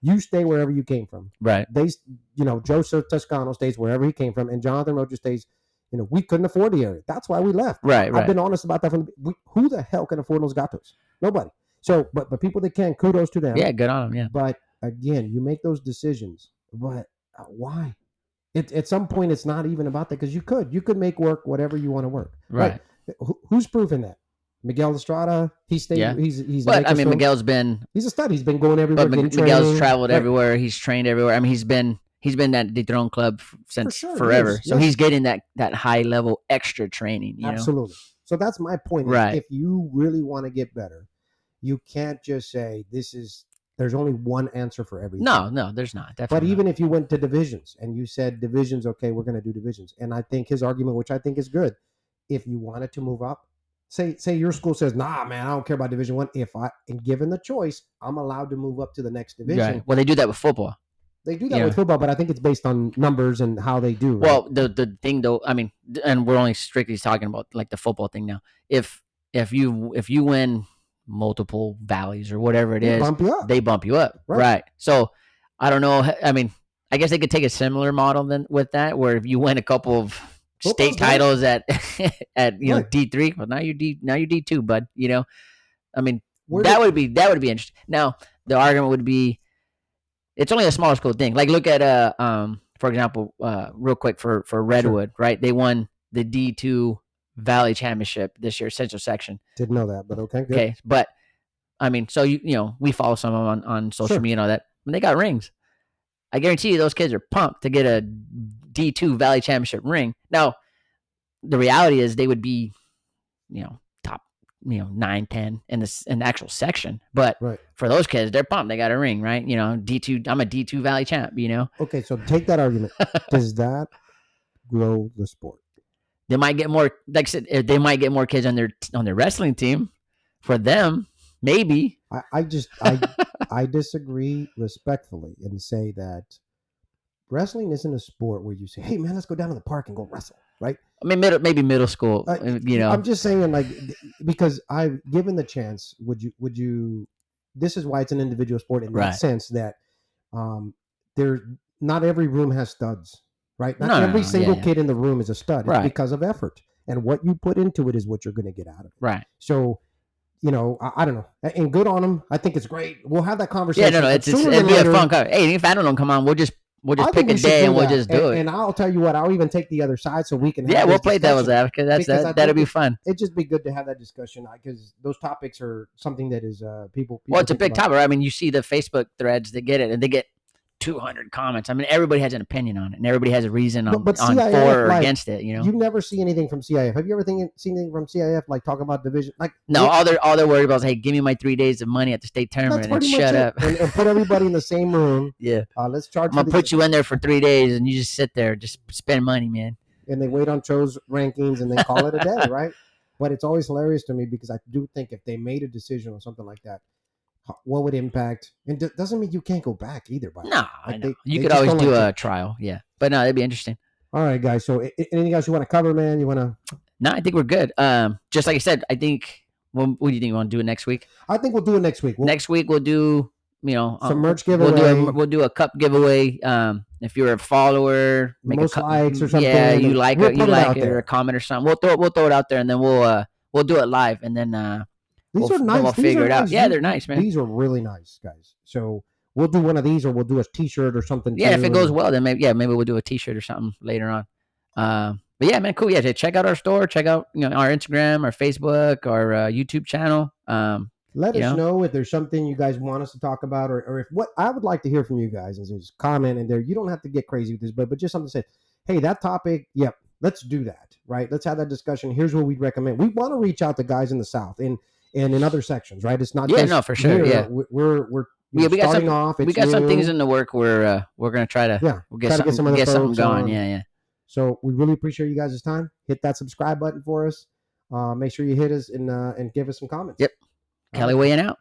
Speaker 2: You stay wherever you came from.
Speaker 1: Right.
Speaker 2: They, Joseph Toscano stays wherever he came from, and Jonathan Rocha stays. We couldn't afford the area. That's why we left.
Speaker 1: Right.
Speaker 2: I've been honest about that. Who the hell can afford those gatos? Nobody. So, but people that can, kudos to them.
Speaker 1: Yeah, good on them. Yeah.
Speaker 2: But again, you make those decisions. But why? At some point, it's not even about that because you could make work whatever you want to work.
Speaker 1: Right.
Speaker 2: Who's proving that? Miguel Estrada. He stayed.
Speaker 1: Yeah.
Speaker 2: He's.
Speaker 1: But I mean, Miguel's been.
Speaker 2: He's a stud. He's been going everywhere.
Speaker 1: But Miguel's traveled everywhere. He's trained everywhere. I mean, he's been at the Throne Club since forever. So he's getting that high level extra training. You
Speaker 2: Absolutely.
Speaker 1: know?
Speaker 2: So that's my point.
Speaker 1: Right.
Speaker 2: If you really want to get better, you can't just say there's only one answer for everything.
Speaker 1: No, there's not. Definitely
Speaker 2: but even if you went to divisions and you said divisions, okay, we're going to do divisions. And I think his argument, which I think is good, if you wanted to move up, say your school says, nah, man, I don't care about Division I. And given the choice, I'm allowed to move up to the next division.
Speaker 1: Right. Well, they do that with football.
Speaker 2: They do that with football, but I think it's based on numbers and how they do. Right?
Speaker 1: Well, the thing though, I mean, and we're only strictly talking about like the football thing now. If you win multiple valleys or whatever it is, they bump you up. Right. So I don't know. I mean, I guess they could take a similar model then with that, where if you win a couple of state titles at D3, well, now you're D2, bud. I mean, that would be interesting. Now the argument would be, it's only a smaller school thing. Like look at for example, real quick for Redwood, right? They won the D2 Valley Championship this year, Central Section.
Speaker 2: Didn't know that, but okay, good.
Speaker 1: Okay, but I mean, so we follow some of them on social media and all that. When they got rings, I guarantee you those kids are pumped to get a D2 Valley Championship ring. Now, the reality is they would be, top, 9, 10 in the actual section. But for those kids, they're pumped. They got a ring, right? D2. I'm a D2 Valley champ.
Speaker 2: Okay, so take that argument. Does that grow the sport?
Speaker 1: They might get more. Like I said, they might get more kids on their wrestling team. For them, maybe.
Speaker 2: I disagree respectfully and say that wrestling isn't a sport where you say, "Hey, man, let's go down to the park and go wrestle." Right?
Speaker 1: I mean, maybe middle school.
Speaker 2: I'm just saying, like, because I've given the chance. Would you? This is why it's an individual sport in that sense that not every room has studs. Right? Not every single kid in the room is a stud. It's because of effort. And what you put into it is what you're going to get out of it.
Speaker 1: Right.
Speaker 2: So, I don't know. And good on them. I think it's great. We'll have that conversation.
Speaker 1: Yeah, no, it'd be a fun conversation. Hey, if I don't come on, we'll just pick a day and we'll just do it.
Speaker 2: And I'll tell you what, I'll even take the other side so we can
Speaker 1: have we'll play devil's advocate. That'll be fun.
Speaker 2: It'd just be good to have that discussion because those topics are something that is people
Speaker 1: well, it's a big topic. I mean, you see the Facebook threads that get it, and they get 200 comments. I mean, everybody has an opinion on it, and everybody has a reason on CIF, for or against it.
Speaker 2: You never see anything from CIF. Have you ever seen anything from CIF like talking about division? Like
Speaker 1: no, all they're worried about is, hey, give me my 3 days of money at the state tournament and shut up
Speaker 2: and put everybody in the same room.
Speaker 1: Yeah,
Speaker 2: let's charge.
Speaker 1: I'm gonna put you in there for 3 days, and you just sit there, just spend money, man.
Speaker 2: And they wait on Cho's rankings, and then call it a day, right? But it's always hilarious to me because I do think if they made a decision or something like that, what would impact? And doesn't mean you can't go back either. By
Speaker 1: no, you could always do a trial. Yeah, but no, it'd be interesting.
Speaker 2: All right, guys. So anything else you want to cover, man? You want to?
Speaker 1: No, I think we're good. Just like I said, I think. What do you think? You want to do it next week?
Speaker 2: I think we'll do it next week.
Speaker 1: Next week we'll do
Speaker 2: some merch giveaway.
Speaker 1: We'll do a cup giveaway. If you're a follower, make
Speaker 2: most likes or something.
Speaker 1: Yeah, you like it or a comment or something. We'll throw it out there, and then we'll do it live, and then.
Speaker 2: These are nice.
Speaker 1: We'll figure it out. Yeah, they're nice, man.
Speaker 2: These are really nice, guys. So we'll do one of these, or we'll do a T-shirt or something.
Speaker 1: Yeah, if it goes well, then maybe we'll do a T-shirt or something later on. But yeah, man, cool. Yeah, check out our store. Check out our Instagram, our Facebook, our YouTube channel.
Speaker 2: Let us know if there's something you guys want us to talk about, or if what I would like to hear from you guys is just comment in there. You don't have to get crazy with this, but just something to say. Hey, that topic. Yep, let's do that. Right? Let's have that discussion. Here's what we'd recommend. We want to reach out to guys in the South and in other sections, right? It's not just
Speaker 1: for sure.
Speaker 2: Here. We're we got
Speaker 1: starting
Speaker 2: off.
Speaker 1: We got some things in the work where we're gonna try to get something going. Yeah.
Speaker 2: So we really appreciate you guys' time. Hit that subscribe button for us. Make sure you hit us and give us some comments.
Speaker 1: Yep. Kelly weighing out.